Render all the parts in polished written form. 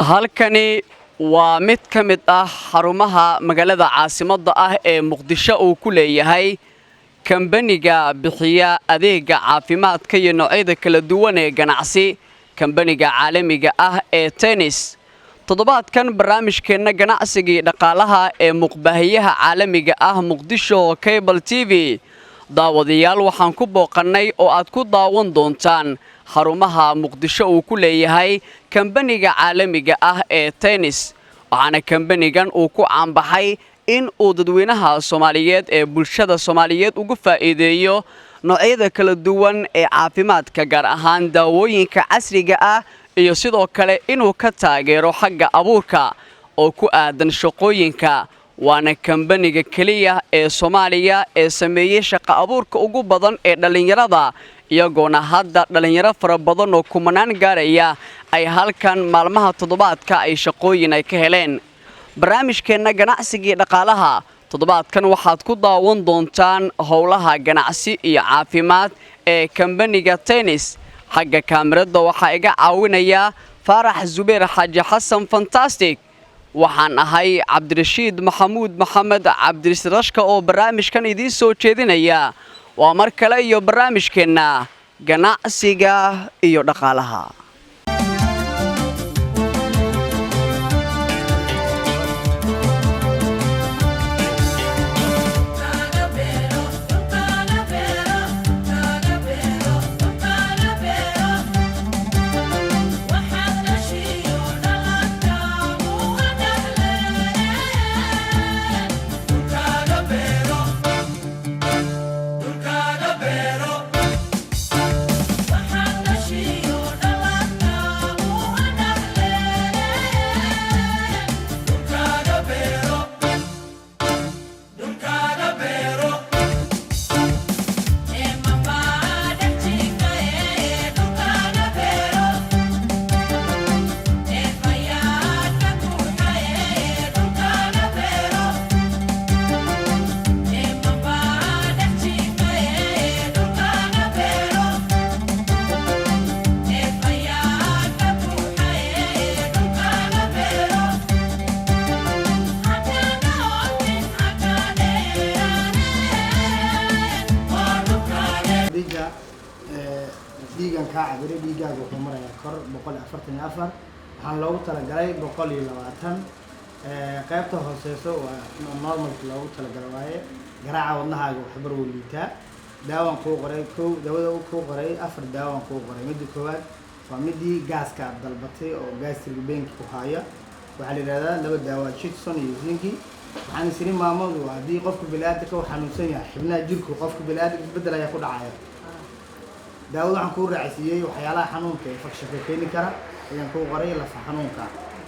halkani waa mid ka mid ah xarumaha magaalada caasimadda ah ee Muqdisho uu ku leeyahay kambaniga bixiya adeega caafimaadka iyo noocyada kala duwan ee ganacsi kambaniga caalamiga ah ee Tennis toddobaadkan barnaamijkeena ganacsiga iyo dhaqaalaha ee muqbahiyaha caalamiga ah Muqdisho Cable TV daawadayaal waxaan ku booqannay oo aad ku daawan doontaan xarumaha Muqdisho uu ku leeyahay kambaniga caalamiga ah ee Tennis waxaana kambanigan uu ku caanbaxay in uu dadweynaha Soomaaliyeed ee bulshada Soomaaliyeed ugu faa'iideeyo noocyada kala duwan ee caafimaadka gaar ahaan daawooyinka casriga ah iyo sidoo kale inuu ka taageero xagga abuurka oo ku aadan shaqooyinka waana kambaniga kaliya ee Soomaaliya ee sameeyay shaqo abuurka ugu badan ee dhalinyarada iyagoona hadda dhalinyaro fara badan oo kumanaan gaaraya ay halkan maalmaha toddobaadka ay shaqooyin ay ka heleen barnaamijkeena ganacsiga iyo dhaqaalaha toddobaadkan waxaad ku daawan doontaan howlaha ganacsi iyo caafimaad ee kambaniga Tennis xagga kaamirada waxa iga caawinaya Farax Zubeer Xaaji Xasan Fantastic waxaan ahay Cabdirashiid Maxamuud Maxamed Cabdirashka oo barnaamijkan idin soo jeedinaya waa mar kale iyo barnaamijkeena ganacsiga iyo dhaqaalaha diigan ka cabire diigaaga wuxuu marayaa kor 144 waxaan loogu talagalay 120 qaybta hooseyso waa normal loogu talagalay waaye garaaca wadnahaaga waxbar uu liitaa daawan ku qoray daawada uu ku qoray 4 daawan ku qoray mid koowaad waa midii gaaska dalbatay oo gastric bank ku haya waxa la yiraahdaa laba daawo Chitson iyo Zinki waxaan isri maamadu hadii qofku bilaadka uu xanuunsan yahay xibnaha jirku qofku bilaadka isbedel ayaa ku dhacaya daawada waxaan ku raaciyay waxyaalaha xanuunka ee fakshanka keeni kara ayaan ku qoray la xanuunka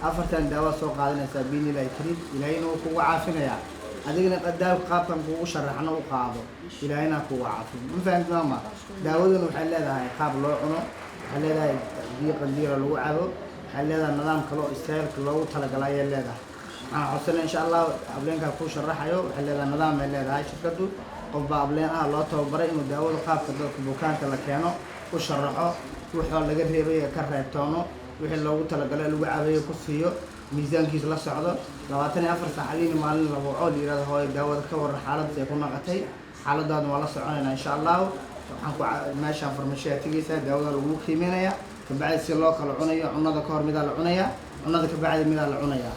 afartan daawo soo qaadanaysa biin ilaa kariib ilaahayna uu kugu caafinaya adigna qadaab qaabkan kugu sharaxna u qaado ilaahayna kugu caafin ma fahamtay ma daawaduna waxay leedahay qaab loo cuno waxay leedahay qandiira lagu cabo waxay leedahay nidaam kale oo istaylka loogu talagalay ay leedahay waxaan xuseen insha Allah ableenka ku sharaxayo waxay leedahay nidaam ay leedahay shirkadu qof ableen ah loo tababaray inuu daawada qaabka dadka bukaanka la keeno u sharaxo wuxuu laga reebay ka reebtoono wixii loogu talagalay lagu cabayo ku siiyo miisaankiisa la socdo 24 saacadood maalin la wado liirada hooy daawada ka war xaaladda ay ku noqotay xaaladdaadna waa la soconaynaa insha Allah waxaan ku meesha farmashiya tigaysa daawada lagu qiimeynaya kabacdi si loo kala cunayo cunada ka hor mid la cunaya cunada ka bacdi mid la cunaya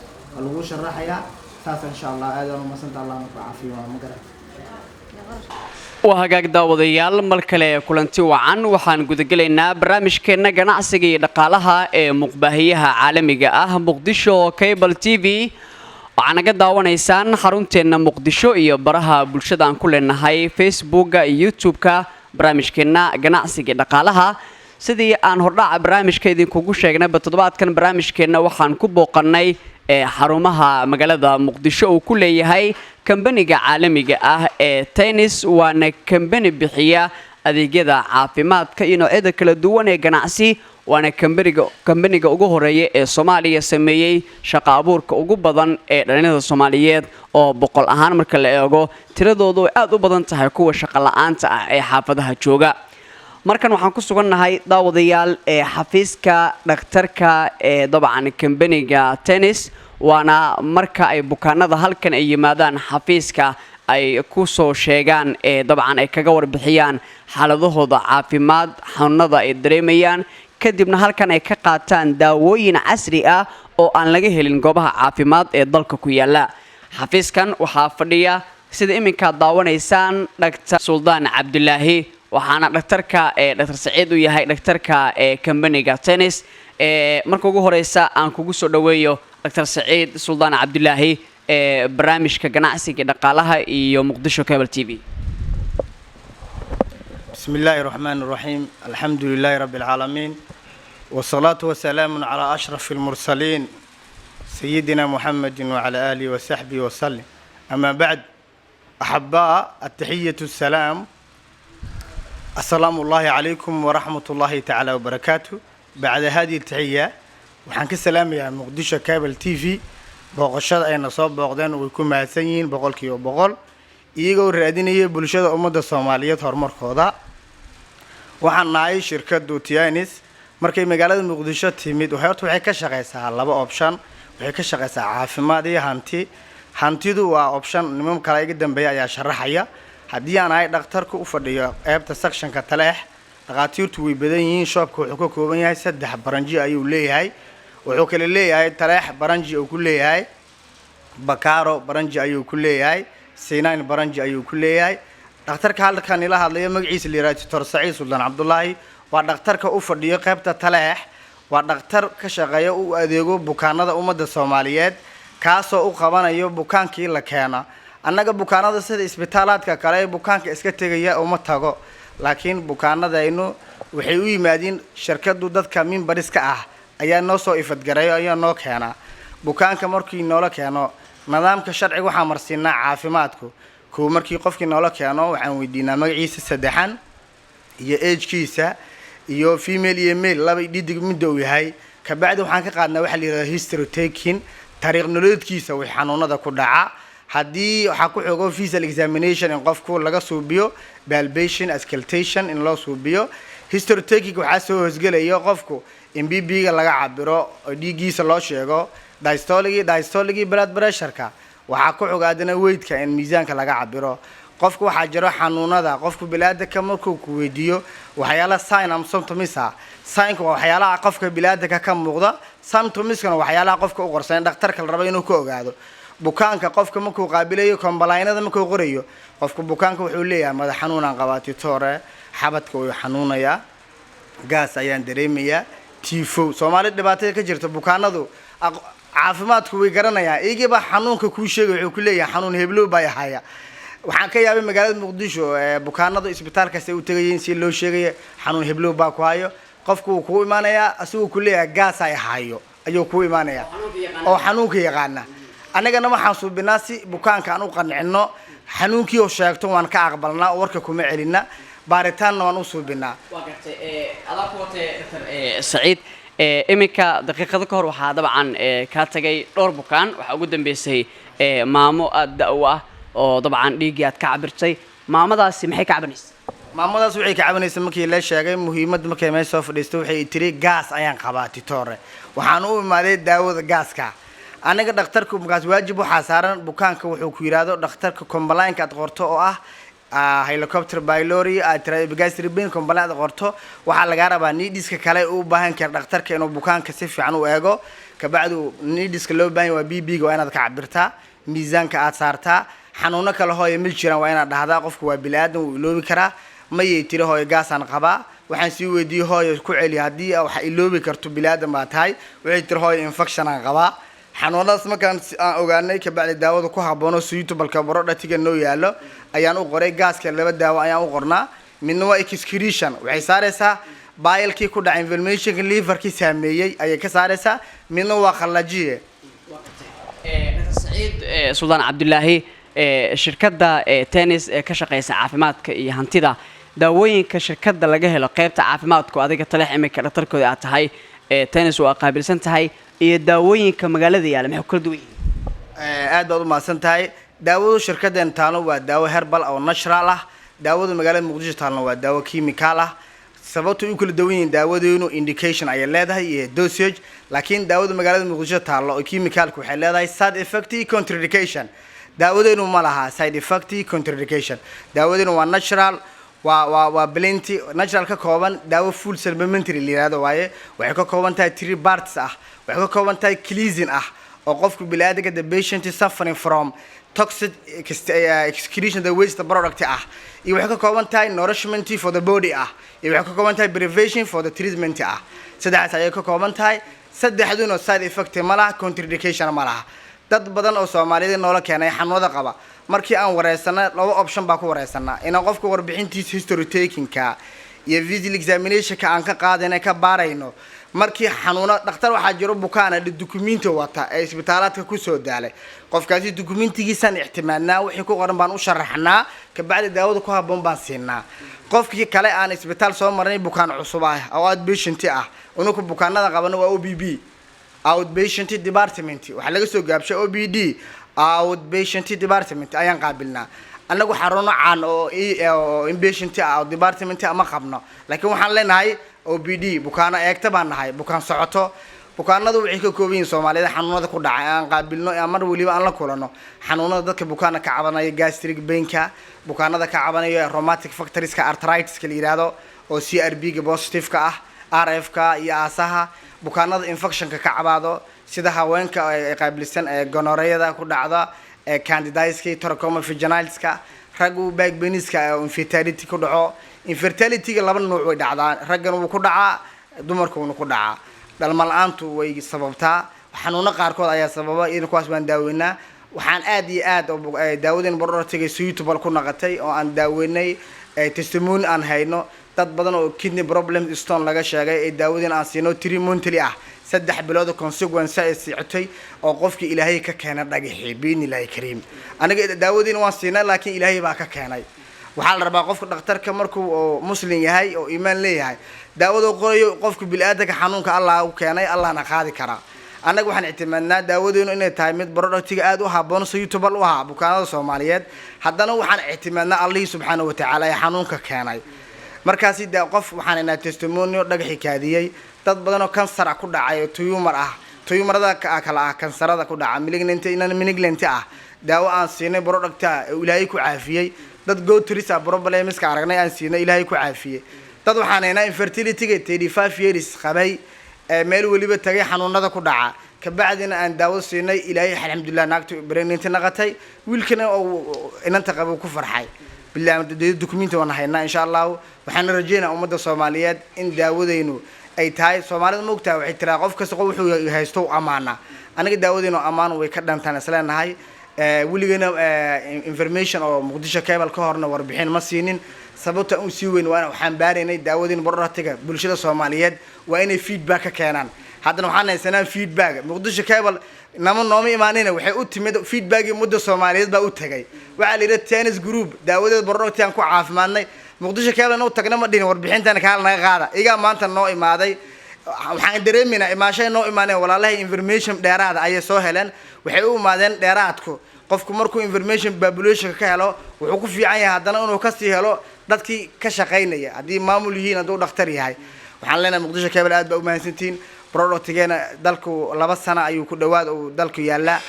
lagu sharaxaya taas insha Allah aad u maasanta Allah ma caafiyo ma garan وهاجاك داوديال مركلة كلنتي وعن وحن جود جلنا برامج كنا جناعسي دقالها مقبهيها عالمية مقدشو كيبل تي في وعنا قد داونا إنسان حرونتنا مقدشو يبرها بلشدان كلنا هاي فيسبوك يوتيوب كا برامج كنا جناعسي دقالها سيدي أن هرع برامج كيدين كوجوش جنا بتضبط كان برامج كنا وحن كوبو قناي حرمها مجلة مقدشو وكله هاي كمبنيجا عالمية تنس وانا كمبني بحياة adeegyada caafimaadka iyo noocyada kala duwan ee ganacsi waana kambaniga ugu horeeya ee Soomaaliya sameeyay shaqo abuurka ugu badan ee dhalinyarada Soomaaliyeed oo boqol ahaan marka la eego tiradoodu aad u badan tahay kuwa shaqo la'aanta ah ee xaafadaha jooga markan waxaan ku sugannahay daawadayaal xafiiska dhakhtarka dabcan kambaniga tennis waana marka ay bukaanada halkan ay yimaadaan xafiiska ay ku soo sheegaan dabcan ay kaga warbixiyaan xaaladahooda caafimaad xanuunada ay dareemayaan kadibna halkan ay ka qaataan daawooyin casri ah oo aan laga helin goobaha caafimaad ee dalka ku yaala xafiiskan waxaa fadhiya sida iminka daawanaysaan Dr. Suldaan Cabdulaahi waxaana dhakhtarka Dr. Saciid u yahay dhakhtarka kambaniga tennis marka ugu horeysa aan kugu soo dhaweeyo Dr. Saciid Suldaan Cabdulaahi barnaamijka ganacsiga dhaqaalaha iyo Muqdisho Cable TV. بسم الله الرحمن الرحيم الحمد لله رب العالمين والصلاة والسلام على أشرف المرسلين سيدنا محمد وعلى آله وصحبه وسلم أما بعد أحباء التحية السلام السلام الله عليكم ورحمة الله تعالى وبركاته بعد هذه التحية وحنك السلام يا مقدشة كابل تي في بوقشاد أي نصاب بوقدان ويكون معسين بقول كيو بقول إيجو الرادينية بلشة أمة الصومالية هرمر خوضا waxaan nahay shirkadu Tianis markay magaalada Muqdisho timid waxay ka shaqeysaa laba option waxay ka shaqeysaa caafimaad iyo hantidu waa option nimam kale iga dambeeya ayaa sharaxaya hadii aan ahay dhakhtarku u fadhiyo qaybta sectionka taleex dhaqaatiirtu way badan yihiin shopku wuxuu ka kooban yahay 3 baranji ayuu leeyahay wuxuu kale leeyahay taleex baranji uu ku leeyahay Bakaro baranji ayuu ku leeyahay Sinaan baranji ayuu ku leeyahay dhakhtarka halkan ila hadlaya magaciisa liiraad Dr. Saciid Suldaan Cabdulaahi waa dhakhtarka u fadhiyo qaybta taleex waa dhakhtar ka shaqeeya u adeego bukaanada ummadda Soomaaliyeed kaasoo u qabanayo bukaankii la keena annaga bukaanada sida isbitaalaadka kale bukaanka iska tagaya uma tago laakiin bukaanadaynu waxay u yimaadeen shirkadu dadka minbariska ah ayaa noo soo ifadgareeyo ayaa noo keena bukaanka markii noola keeno nidaamka sharciga waxa marsiinaa caafimaadku كو مركي قفكي نولا كانوا وعن ودينا مقعيس السدحان iyo age-kiisa iyo female iyo male laba dhidig midoow yahay ka bacdi waxaan ka qaadnaa waxa la yiraahdo history taking taariikh nololeedkiisa wax xanuunada ku dhaca hadii waxa ku xogo physical examination in qofku laga suubiyo palpation auscultation in loo suubiyo history taking waxa soo hoosgalayo qofku MBB-ga laga cabiro dhiigiisa loo sheego diastolic blood pressure-ka waxa ku xogaadana weight-ka in miisaanka laga cabiro qofku waxa jiro xanuunada qofku bilaadka markuu ku weydiyo waxyaala sign am symptoms sign-ku waxyaalaha qofka bilaadka ka muuqda symptoms-kana waxyaalaha qofka u qorsan dhakhtarka la rabo inuu ku ogaado bukaanka qofka markuu qaabilayo kombalaynada markuu qorayo qofku bukaanka wuxuu leeyahay madax xanuun aan qabaatay toore xabadka uu xanuunaya gaas ayaan dareemaya tifo Soomaali dhibaato ka jirta bukaanadu caafimaadku way garanayaan iyaga xanuunka ku sheegay wuxuu ku leeyahay xanuun heblo baa haya waxaan ka yaabay magaalada Muqdisho bukaanadu isbitaalka ay u tagayeen si loo sheegay xanuun heblo baa ku hayo qofku ku imaanaya asuu ku leeyahay gaas ay hayo ayuu ku imaanaya oo xanuunka yaqaana anagana waxaan suubinaa si bukaanka aan u qancino xanuunkii oo sheegto waan ka aqbalnaa warka kuma celina baaritaanna waan u suubinaa waa gartay alaabta Dr. Saciid imika daqiiqada ka hor waxa dabcan ka tagay dhowr bukaan waxa ugu dambeysay maamo aad daawo ah oo dabcan dhiigi aad ka cabirtay maamadaasi maxay ka cabanaysaa maamadaas waxay ka cabanaysaa markii la sheegay muhiimad markay meesha soo fadhiisto waxay tiri gaas ayaan qabaatay toore waxaan u imaaday daawada gaaska aniga dhakhtarku markaas waajib waxa saaran bukaanka wuxuu ku yiraahdo dhakhtarka complaint aad qorto oo ah helicopter pylori gastribin complaint qorto waxa laga rabaa nidiska kale u baahan kar dhakhtarka inuu bukaanka si fiican u eego ka bacdu nidiska loo baahan waa BB-ga waa inaad ka cabirtaa miisaanka aad saartaa xanuuno kale hooyo mid jiraan waa inaad dhahdaa qofku waa bilaadan uu iloobi karaa ma yeetiro hooyo gaasaan qabaa waxaan si weydiiyay hooyo ku celi hadii waxa iloobi karto bilaadan ma tahay waxay tir hooyo infection aan qabaa xanuunadaas markaan aan ogaanay ka bacdi daawada ku haboono suitable-ka barodhatiga noo yaalo ayaan u qoray gaaska laba daawo ayaan u qornaa midna waa excretion waxay saaraysaa bile-kii ku dhacay inflammation liver-kii saameeyay ayay ka saaraysaa midna waa qallajiye Dr. Saciid Suldaan Cabdulaahi shirkadda tennis ka shaqeysa caafimaadka iyo hantida daawooyinka shirkadda laga helo qaybta caafimaadku adiga taleex imika dhakhtarkooda aad tahay tennis waa qaabilsan tahay iyo daawooyinka magaalada yaala maxay kala duwan yihiin aad baad u maasan tahay daawada shirkaddan taano waa daawo herbal oo natural ah daawada magaalada Muqdisho taano waa daawo chemical ah sababta uu kala duwan yahay daawadeenu indication ay leedahay iyo dosage laakiin daawada magaalada Muqdisho taalo oo chemicalku waxay leedahay side effect iyo contraindication daawadeenu ma laha side effect iyo contraindication daawadeenu waa natural waa plenty natural ka kooban daawo full supplementary liiraado waaye waxay ka kooban tahay 3 parts ah waxay ka kooban tahay cleansing ah oo qofku bilaadiga the patient is suffering from toxic excretion the waste product ah iyo waxay ka kooban tahay nourishment for the body ah iyo waxay ka kooban tahay prevention for the treatment ah saddex ay ka kooban tahay saddexduna side effect ma laha contraindication ma laha dad badan oo Soomaaliyeed noola keenay xanuunada qaba markii aan wareysana laba option baa ku wareysana in qofka warbixintiisa history taking ka iyo physical examination ka aan ka qaadana ka baarayno markii xanuuna dhakhtar waxa jiro bukaana documenti wata ee isbitaalada ku soo daalay qofkaasi documentigiisa ihtimaadna wixii ku qoran baan u sharaxnaa ka bacdi daawada ku haboon baan siinaa qofkii kale aan isbitaal soo marnay bukaan cusub ah oo outpatient ah oo ku bukaanada qabana waa OBB outpatient department waxa laga soo gaabshay OBD outpatient department ayaan qaabilnaa anagu xaruno caan oo inpatient department ama qabno laakiin waxaan leenahay OBD bukaana eegta baan nahay bukaan socoto bukaanadu wixii ka kooban Soomaalida xanuunada ku dhacay aan qaabilno mar waliba aan la kulano xanuunada dadka bukaana ka cabanaya gastric pain-ka bukaanada ka cabanaya rheumatic factors-ka arthritis-ka la yiraahdo oo CRB-ga positive-ka ah RF-ka iyo aasaha bukaanada infection-ka ka cabaado sida haweenka ay qaabilsan gonorrhea ku dhacda candidiasis-ka trachoma vaginal-ka ragu back pain-iska infertility ku dhaco infertility-ga laba nooc way dhacdaa raggan uu ku dhacaa dumarkuna ku dhacaa dhalmalaantu way sababtaa xanuuno qaarkood ayaa sababa in kuwaas baan daaweynaa waxaan aad iyo aad daawadeen borortiga suitable ku naqatay oo aan daaweynay testimony aan hayno dad badan oo kidney problem stone laga sheegay ee daawadeen aan siino 3 monthly ah 3 bilood consequence ay sicotay oo qofkii Ilaahay ka keenay dhagaxii biin Ilaahay kariim aniga daawadeen waan siinay laakiin Ilaahay baa ka keenay waxa la rabaa qofka dhakhtarka markuu muslim yahay oo iimaan leeyahay daawada qorayo qofku bilaadanka xanuunka Allah u keenay Allahna qaadi kara anaga waxaan ihtimaadnaa daawadeenu inay tahay mid productiga aad u haboon suitable u ah bukaanada Soomaaliyeed haddana waxaan ihtimaadnaa Allah subhanahu wa ta'ala ee xanuunka keenay markaasi qof waxaan inaa testimonial dhagaxi kaadiyay dad badan oo kansar ku dhacay tumorada kala ah kansarada ku dhaca malignant ah daawo aan siinay producta Ilaahay ku caafiyay dad gootirisa problems ka aragnay aan siinay Ilaahay ku caafiyay dad waxaan inaa infertility-ga 35 years qabay meel waliba tagay xanuunada ku dhaca ka bacdina aan daawo siinay Ilaahay alxamdulillah naagtu pregnant naqatay wiilkana oo inanta qabo ku farxay billaah documenti wana hayna insha Allah waxaan rajeynaa ummadda Soomaaliyeed in daawadeynu ay tahay Soomaalida moogtaa waxay tiraa qof kasta wuxuu haysto amaana aniga daawadeynu amaan way ka dhantaan isleenahay wiligana information oo Muqdisho cable ka horna warbixin ma siinin sababta uu si weyn waxaan baareynay daawadeen borortiga bulshada Soomaaliyeed waa inay feedback ka keenaan haddana waxaan haysanaa feedback Muqdisho cable nooma imaanayna waxay u timid feedback muddo Soomaaliyeed baa u tagay waxa la yiraahdaa tennis group daawadeed borortiga aan ku caafimaadnay Muqdisho cable noo tagna ma dhin warbixintan ka naga qaada iga maanta noo imaaday waxaan dareeminaa imaashay noo imaanay walaalahay information dheeraad ay soo heleen waxay u imaadeen dheeraadku qofku markuu information population ka helo wuxuu ku fiican yahay haddana inuu ka sii helo dadkii ka shaqeynaya hadii maamul yihiin haduu dhakhtar yahay waxaan leenahay Muqdisho cable aad ba u mahadsantiin productigeena dalku 2 sano ayuu ku dhawaad oo dalku yaala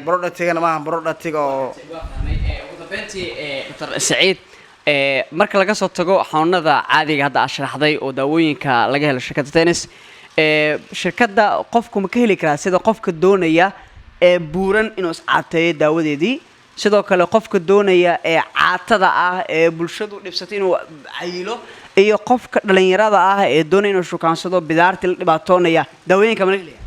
productigeena ma aha productiga oo ugu dambeyntii Dr. Saciid marka laga soo tago xanuunada caadiga hadda ashraxday oo daawooyinka laga helo shirkadda tennis shirkadda qofku ma ka heli karaa sida qofka doonaya buuran inuu iscaateeyo daawadeedii sidoo kale qofka doonaya caatada ah bulshadu dhibsatay inuu cayilo iyo qofka dhalinyarada ah doonaya inuu shukaansado bidaartii la dhibaatoonaya daawooyinka ma leeyahay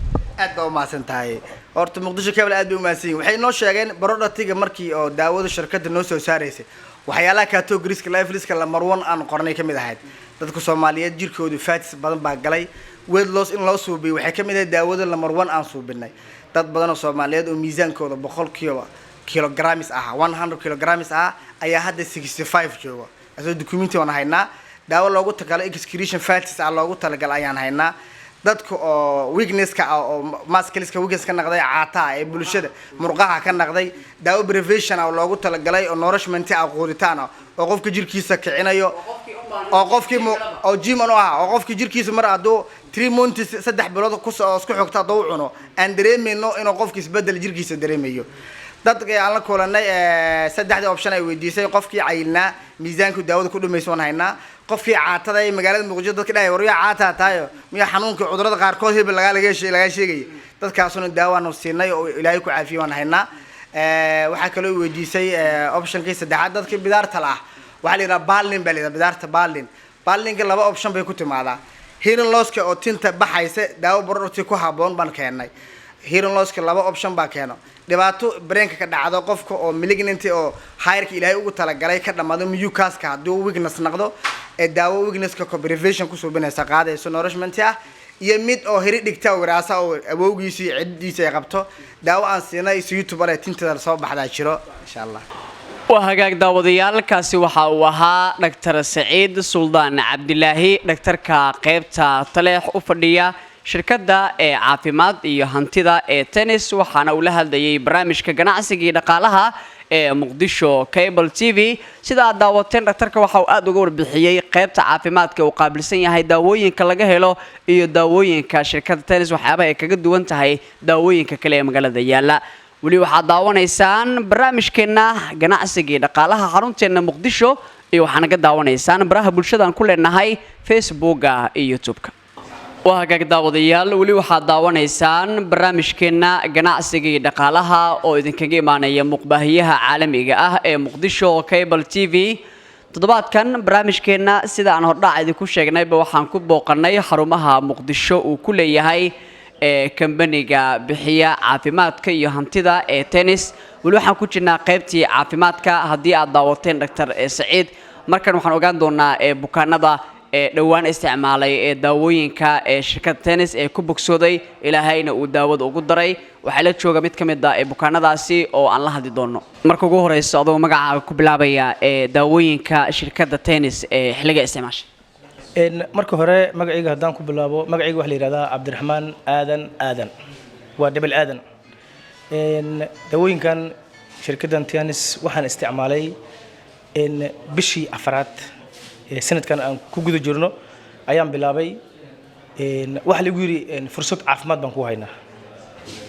aad baa u maasantahay horta Muqdisho cable aad bay u maasan waxay noo sheegeen productiga markii oo daawada shirkadda noo soo saareysay waxyaalaha categories life list la marwan aan qornay kamid ahayd dadka Soomaaliyeed jirkoodu fats badan baa galay weight loss in loo suubiyo waxay kamid ahayd daawada la marwan aan suubinay dad badan oo Soomaaliyeed oo miisaankooda 100 kilograms ah 100 kilograms ah ayaa hadda 65 jooga asoo documenti wana haynaa daawo loogu tagalay excretion fats ah loogu talagal ayaan haynaa dadka oo weakness-ka oo muscle-ka weakness ka naqday caata ee bulshada murqaha ka naqday daawo prevention oo loogu talagalay oo nourishment ah quuditaan oo qofka jirkiisa kicinayo oo qofkii oo gym aan oo qofkii jirkiisa mar aad 3 months 3 bilood ku soo isku xogta doo cuno aan dareemeyno inuu qofkii isbedel jirkiisa dareemayo dadka aan la kulanay saddexda option ay weydiisay qofkii cayilna miisaanku daawada ku dhumaysan haynaa qofkii caatada ay magaalada Muqdisho dadka dhahay war yaa caata taayo miya xanuunka cudurada qaar kood hebel laga sheegay dadkaasuna daawano siinay oo Ilaahay ku caafiyo waan haynaa waxa kale oo weydiisay option-kii saddexaad dadka bidaarta la waxa la yiraahdaa baalin bidaarta baalinka laba option bay ku timaadaa hearing loss-ka oo tinta baxaysa daawo bororti ku haboon baan keenay hearing loss-ka laba option baa keeno dhibaato brain-ka ka dhacdo qofka oo malignant oo hayrka Ilaahay ugu talagalay ka dhamaado mucus-ka haduu weakness noqdo daawo weakness-ka ko prevention ku soo banaysa qaadayso nourishment ah iyo mid oo hiri dhigta waraasa oo awowgiisi cidiisa ay qabto daawo aan siinay YouTube ay tinta soo baxda jiro insha Allah waa hagaag daawadayaalkaasi waxa uu ahaa Dr. Saciid Suldaan Cabdilaahi dhaktarka qaybta taleex u fadhiya shirkadda caafimaad iyo hantida Tennis waxaana uu la hadlayay barnaamijka ganacsiga iyo dhaqaalaha Muqdisho Cable TV sida daawateen dhaktarka waxa uu aad uga warbixiyay qaybta caafimaadka uu qaabilsan yahay daawooyinka laga helo iyo daawooyinka shirkadda Tennis waxyaabo ay kaga duwan tahay daawooyinka kale ee magaalada yaala wali waxaad daawanaysaan barnaamijkeena ganacsiga iyo dhaqaalaha xarunteena Muqdisho iyo waxaana ka daawanaysaan baraha bulshada aan ku leenahay Facebook iyo YouTube-ka waa hagaag daawadayaal wali waxaad daawanaysaan barnaamijkeena ganacsiga iyo dhaqaalaha oo idinkaga imaanaya muqbaahiyaha caalamiga ah ee Muqdisho Cable TV toddobaadkan barnaamijkeena sida aan hordhac idinku sheegnayba waxaan ku booqanay xarumaha Muqdisho uu ku leeyahay kambaniga bixiya caafimaadka iyo hantida Tennis wali waxaan ku jirnaa qaybtii caafimaadka haddii aad daawateen Dr. Saciid markan waxaan ogaan doonaa bukaanada dhawaan isticmaalay daawooyinka shirkadda Tennis ku bogsooday Ilaahayna uu daawada ugu daray waxa la jooga mid kamid ah bukaanadaasi oo aan la hadli doono marka ugu horeyso adoo magacaaga ku bilaabaya daawooyinka shirkadda Tennis xilliga isticmaashay marka hore magacayga hadaan ku bilaabo magacayga waxa la yiraahdaa Cabdiraxmaan Aadan waa double Aadan daawooyinkan shirkaddan Tennis waxaan isticmaalay bishii afraad sanadkan aan ku guda jirno ayaan bilaabay waxa lagu yiri fursad caafimaad baan ku haynaa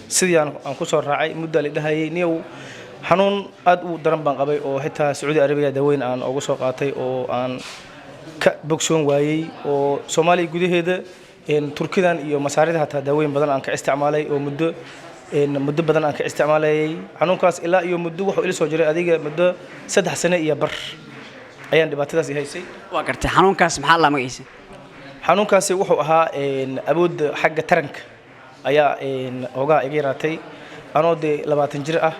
sidii aan ku soo raacay muddo la dhahayay niyow xanuun aad u daran baan qabay oo xitaa Saudi Arabia daawooyin aan uga soo qaatay oo aan ka bogsoon waayay oo Soomaaliya gudaheeda Turkidan iyo masaarida hataa daawooyin badan aan ka isticmaalay oo muddo badan aan ka isticmaalay xanuunkaas ilaa iyo muddo wuxuu ila soo jiray adiga muddo 3 sano iyo bar ayaan dhibaatadaas haysay waa gartay xanuunkaas maxaa la magaciisay xanuunkaasi wuxuu ahaa awood xagga taranka ayaa ogaa iga yaraatay anoo 20 jir ah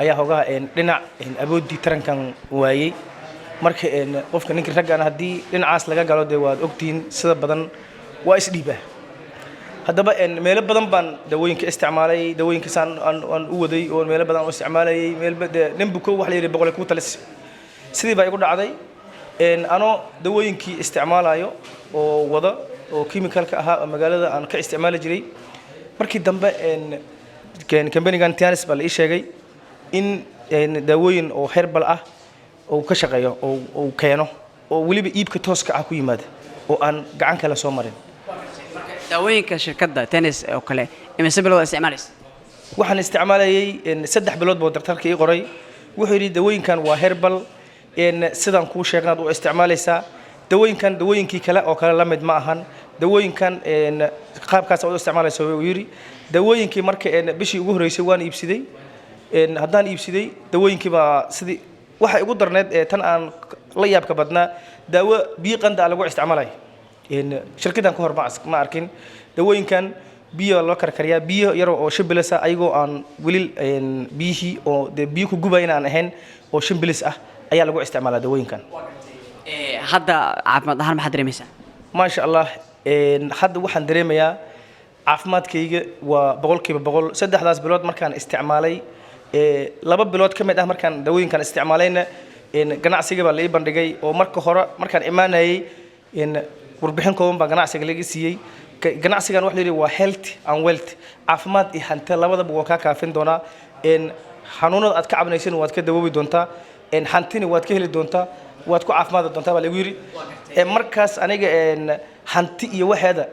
ayaa ogaa dhinac awoodii tarankan waayay marka qofka ninka raggan hadii dhinacaas laga galo waad ogtiin sida badan waa isdhiibaa haddaba meelo badan baan daawooyinka isticmaalay daawooyinka aan u waday oo meelo badan oo isticmaalay nimbuko wax la yiri boqol ku talis sidii baa igu dhacday anoo daawooyinkii isticmaalayo oo wada oo chemical-ka ahaa magaalada aan ka isticmaali jiray markii dambe kambanigan Tennis baa la ii sheegay in daawooyin oo herbal ah oo ka shaqeeyo oo keeno oo waliba iibka tooska ah ku yimaada oo aan gacan kala soo marin daawooyinka shirkadda Tennis oo kale imise bilood isticmaalaysa waxaan isticmaalayay 3 bilood buu daktarka ii qoray wuxuu yiri daawooyinkan waa herbal sidaan ku sheegnaad oo isticmaalaysa daawooyinkii kale oo kale la mid ma ahan daawooyinkan qaabkaas oo isticmaalayso uu yiri daawooyinkii marka bishii ugu horeysay waan iibsiday haddaan iibsiday daawooyinkii baa sidii waxa ugu darneed tan aan la yaabka badnaa daawo biyo qanda lagu isticmaalay shirkaddan ka hor ma arkin daawooyinkan biyo loo karkariyaa biyo yar oo shimbilisa ayagoo aan wali biyihii oo biyo ku gubayna aan ahayn oo shimbilis ah ayaa lagu isticmaalaa daawooyinkan hadda caafimaad ahaan maxaad dareemaysaa ma sha Allah hadda waxaan dareemayaa caafimaadkayga waa 100% saddexdaas bilood markaan isticmaalay 2 bilood ka mid ah markaan daawooyinkan isticmaalayna ganacsiga baa la ii bandhigay oo marka hore markaan imaanayay warbixin kooban baa ganacsiga laga siiyay ganacsigan wax la yiri waa health and wealth caafimaad iyo hanti labadaba waa ka kaafin doona xanuunada aad ka cabanaysan waad ka dawoobi doontaa hantini waad ka heli doontaa waad ku caafimaad doontaa baa lagu yiri markaas aniga hanti iyo waxeeda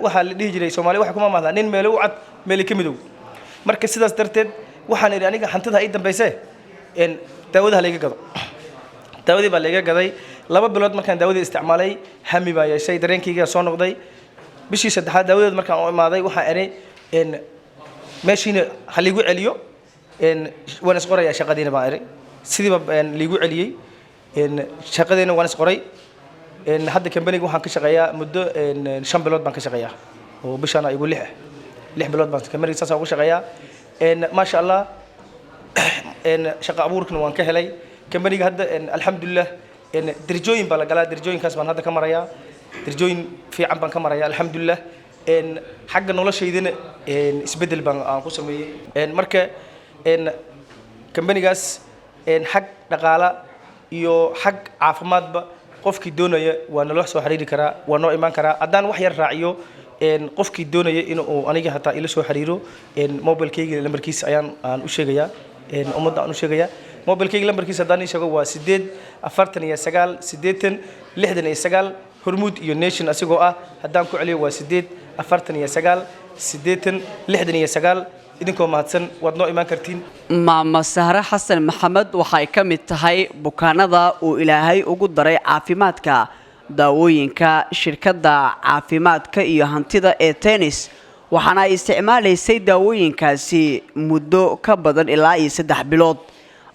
waxa la dhihi jiray Soomaaliya waxa kuma maahda nin meel u cad meel ka midow marka sidaas darteed waxaan iri aniga hantida ay dambeysay daawada la iga gado daawadii baa la iga gaday 2 bilood markaan daawadii isticmaalay hami baa yeeshay dareenkayga soo noqday bishii saddexaad daawadeed markaan u imaaday waxaan iri meeshina hal igu celiyo waan isqoraya shaqadiina baan iri sidii baa liigu celiyay shaqadeena waan isqoray hadda company-ga waxaan ka shaqeeyaa muddo 5 bilood baan ka shaqeeyaa oo bishana igu 6 bilood baan company-ga saas ugu shaqeeyaa ma sha Allah shaqa abuurkana waan ka helay company-ga hadda alxamdulillah darajooyin baa la galaa darajooyinkaas baan hadda ka marayaa darajooyin fiican baan ka marayaa alxamdulillah xagga noloshaydana isbedel baan aan ku sameeyay marka company-gaas xag dhaqaala iyo xag caafimaadba qofkii doonaya waa nala soo xiriiri karaa waa noo iman karaa haddaan wax yar raaciyo qofkii doonaya inuu aniga hataa ila soo xiriiro mobilkayga lambarkiisa aan u sheegayaa ummadda aan u sheegayaa mobilkayga lambarkiisa haddaan ii sheego waa 849 hormuud iyo nation asigoo ah haddaan ku celiyo waa 849 idinkoo mahadsan waad noo iman kartiin maama Sahra Xasan Maxamed waxay ka mid tahay bukaanada uu Ilaahay ugu daray caafimaadka daawooyinka shirkadda caafimaadka iyo hantida ee tennis waxaana ay isticmaalaysay daawooyinkaasi muddo ka badan ilaa 3 bilood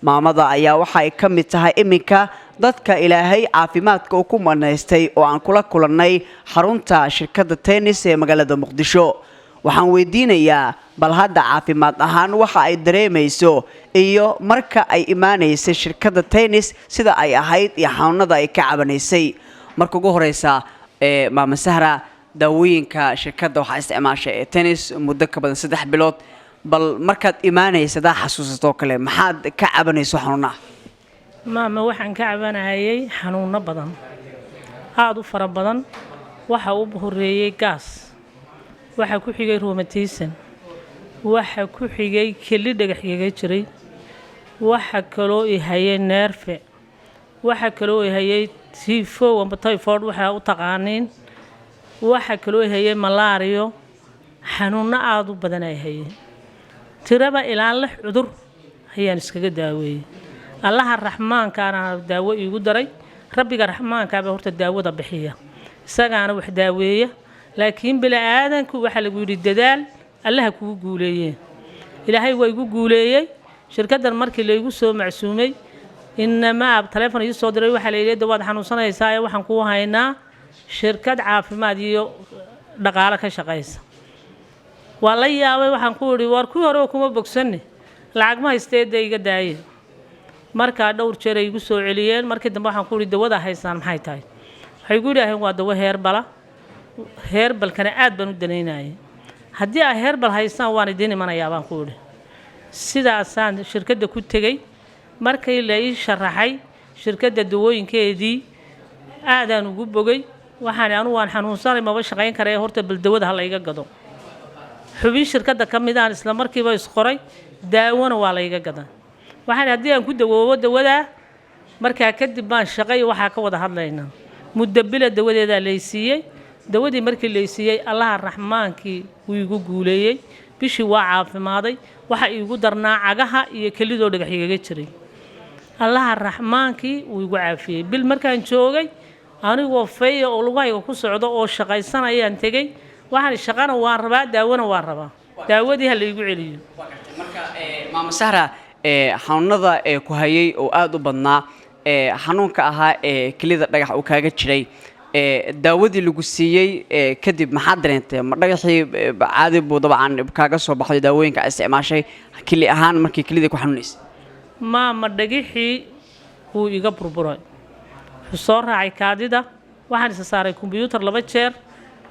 maamada ayaa waxay ka mid tahay iminka dadka Ilaahay caafimaadka uu ku manaystay oo aan kula kulannay xarunta shirkadda tennis ee magaalada Muqdisho waxaan weydiinayaa bal hadda caafimaad ahaan waxa ay dareemayso iyo marka ay imaanaysay shirkadda tennis sida ay ahayd iyo xanuunada ay ka cabanaysay marka ugu horeysa maama Sahra daawooyinka shirkadda waxa isticmaashay tennis muddo ka badan 3 bilood bal markaad imaanaysa xasuusato kale maxaad ka cabanayso xanuunaha maama waxaan ka cabanayay xanuuno badan aad u fara badan waxa uu horeeyay gaas waxa ku xigay rheumatism waxa ku xigay keli dhagaxyaga jiray waxa kaloo i hayay nerve waxa kaloo i hayay tifo ama typhoid waxa u taqaaniin waxa kaloo i hayay malaria xanuuno aad u badan ay hayay tiraba ilaa 6 cudur ayaan iskaga daaweeyay allaha raxmaankaana daawo iigu daray rabbiga raxmaanka baa horta daawada bixiya isagaana wax daaweeya laakiin bila aadanku waxa lagu yiri dadaal allaha kugu guuleeyay ilaahay way igu guuleeyay shirkaddan markii la igu soo macsuumay inama telefoon ii soo diray waxa la yiraahdo waad xanuunsanaysaa waxaan ku haynaa shirkad caafimaad iyo dhaqaale ka shaqeysa waa la yaabay waxaan ku yiri war ku hore kuma bogsanne lacag ma haysteeda iga daayay marka dhowr jeer ay igu soo celiyeen markii dambe waxaan ku yiri dawada haysan maxay tahay waxay igu yiraahdeen waa dawo herbal kana aad baan u danaynayay haddii ay herbal haystaan waan idin imanayaa baan ku yiri sidaasaan shirkadda ku tagay markii la ii sharaxay shirkadda dawooyinkeedii aadaan ugu bogay waxaan xanuunsanay ma shaqayn karay horta bal dawada hal iga gado xubin shirkadda kamid ah isla markiiba isqoray daawona waa la iga gadan waxaan haddii aan ku dawoobo dawada markaa kadib baan shaqay waxa ka wada hadlaynaa muddo bila dawadeeda la siiyay dawadii markii la siiyay allaha raxmaankii uu igu guuleeyay bishii waa caafimaaday waxa igu darnaa cagaha iyo kelidoo dhagaxyaga jiray allaha raxmaankii uu igu caafiyay bil markaan joogay anigoo feeyo oo lugayga ku socdo oo shaqaysanayaan tagay waxaan shaqana waan rabaa daawona waan rabaa daawadii hal igu celiyo marka maama Sahra xanuunada ku hayay oo aad u badnaa xanuunka ahaa kelida dhagax uu kaaga jiray daawadii lagu siiyay kadib maxaa dareentay ma dhagaxii caadi buu dabcan kaaga soo baxay daawooyinka isticmaashay kili ahaan markii kelida ku xanuunaysay ma dhagaxii uu iga burburay soo raacay kaadida waxaan isa saaray computer 2 jeer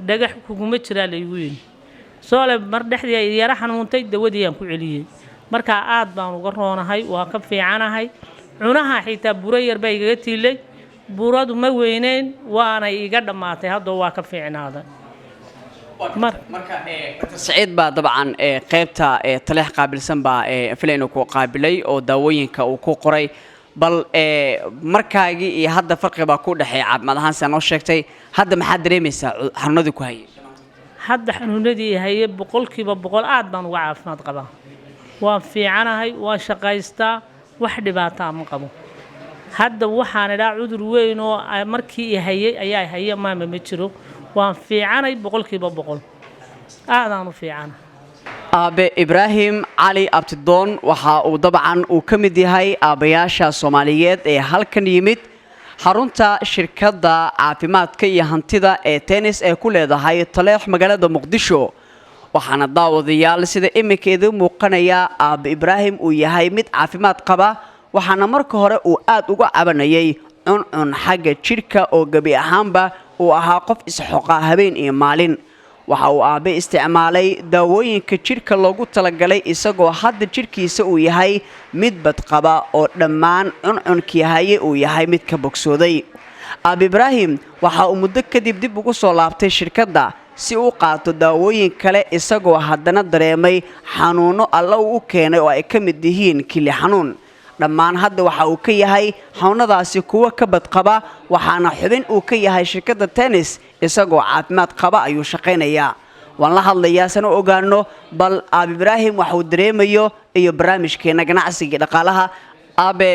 dhagax kuguma jira la igu yiri soo le mar dhexdii ay yara xanuuntay dawadii aan ku celiyay marka aad baan uga roonahay waa ka fiicanahay cunaha xitaa buro yar bay iga tiilay buradu ma weyneyn waana iga dhamaatay hadda waa ka fiicnaaday marka Saciid baa dabcan qaybta taleex qaabilsan baa filayno ku qaabilay oo daawooyinka uu ku qoray bal markaagii iyo hadda farqi baa ku dhaxeeya caafimaad ahaan sida noo sheegtay hadda maxaad dareemaysaa xanuunadii ku hayay hadda xanuunadii haye boqolkiiba boqol aad baan uga caafimaad qabaa waan fiicanahay waan shaqaystaa wax dhibaato ma qabo hadda waxaan idhaa cudur weyn oo markii hayay ayaa hayay maama ma jiro waan fiicanay boqolkiiba boqol aadaan u fiicana aabe ibraahim cali abtidoon waxa uu dabcan uu ka mid yahay aabayaasha Soomaaliyeed ee halkan yimid xarunta shirkadda caafimaadka iyo hantida ee tennis ee ku leedahay Taleex magaalada Muqdisho waxaana daawadayaal sida imikeedu muuqanaya aabe ibraahim uu yahay mid caafimaad qaba waxaana marka hore uu aad uga cabanayay cuncun xagga jirka oo gabi ahaanba uu ahaa qof isxoqa habeen iyo maalin waxa uu aabe isticmaalay daawooyinka jirka loogu talagalay isagoo hadda jirkiisa uu yahay mid badqaba oo dhammaan cuncunkii haye uu yahay mid ka bogsooday aabe ibraahim waxa uu muddo kadib dib ugu soo laabtay shirkadda si uu qaato daawooyin kale isagoo haddana dareemay xanuuno alla uu keenay oo ay ka mid yihiin kili xanuun dhammaan hadda waxa uu ka yahay xanuunadaasi kuwa ka badqaba waxaana xubin uu ka yahay shirkadda tennis isagoo caafimaad qaba ayuu shaqaynayaa waan la hadlayaa san u ogaano bal aabe ibraahim waxa uu dareemayo iyo barnaamijkeena ganacsiga dhaqaalaha aabe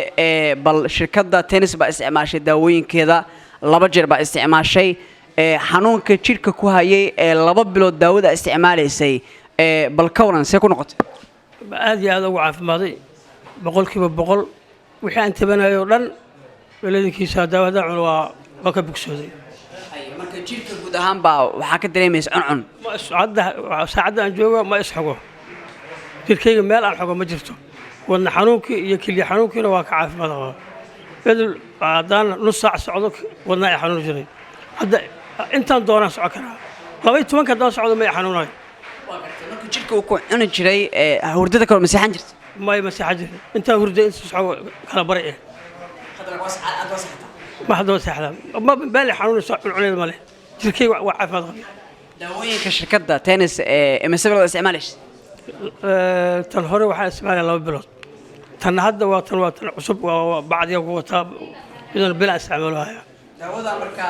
bal shirkadda tennis baa isticmaashay daawooyinkeeda 2 jeer baa isticmaashay xanuunka jirka ku hayay 2 bilood daawada isticmaalaysay bal ka waran see ku noqotay aad iyo aad ugu caafimaaday boqolkiiba boqol wixii aan tabanayo dhan weladinkiisa daawada cun waa ka bogsooday marka jirka guud ahaan baa waxa ka dareemaysa cuncun saacadda aan joogo ma isxogo jirkayga meel aan xogo ma jirto wadna xanuunkii iyo keliya xanuunkiina waa ka caafimaad qabaa bedel haddaan nus saac socdo wadna ay xanuun jiray hadda intaan doonaan socon karaa 12 haddaan socdo ma ay xanuunayo marka jirka uu ku cuni jiray hurdada kale ma seexan jirtay ما يمسح انت ورد انت سحو كلا برئه ما حد وسح ما بالي حنون العليل ماله تركي وعافمد قبي داوينك شركه تنس امسبل استعمالش تن هore waxa isticmaalay 2 bilood tan hadda waa tan cusub baad iyo wata idan bila isticmaalaya daawada marka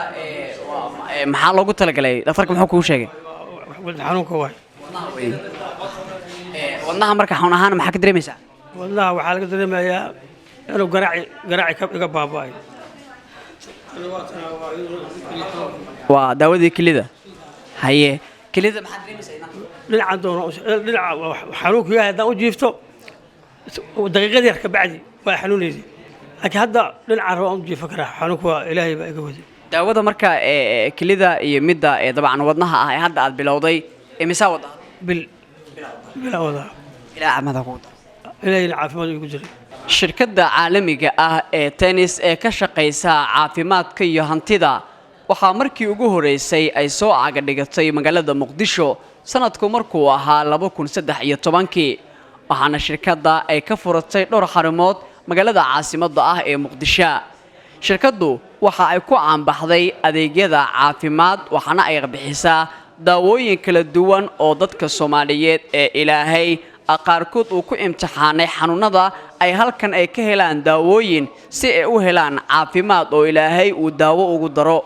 maxaa loogu talagalay dhafarka muxuu ku sheegay xanuunka waay wadnaha marka xanuun ahaan maxaa ka dareemaysaa wadnaha waxaa laga dareemayaa inuu garaaci ka iga baaba'ay waa daawadii kelida haye kelida maxaa dareemaysaa dhinaca doono dhinaca xanuunku yahay haddaan u jiifto daqiiqad yar ka bacdi waa xanuunaysa laakiin hadda dhinaca raba u jiifo karaa xanuunku waa ilaahay baa iga waday daawada marka kelida iyo midda dabcan wadnaha ah ee hadda aad bilowday imisa wada bila wada ilaa amada ku dar ilaahay caafimaad ugu jiray shirkadda caalamiga ah ee tennis ee ka shaqeysa caafimaadka iyo hantida waxaa markii ugu horeysay ay soo aaga dhigatay magaalada Muqdisho sanadku markuu ahaa 2013 waxaana shirkadda ay ka furatay dhowr xarumood magaalada caasimadda ah ee Muqdisho shirkaddu waxa ay ku caanbaxday adeegyada caafimaad waxaana ay bixisaa daawooyin kala duwan oo dadka Soomaaliyeed ee Ilaahay qaarkood uu ku imtixaanay xanuunada ay halkan ay ka helaan daawooyin si ay u helaan caafimaad oo Ilaahay uu daawo ugu daro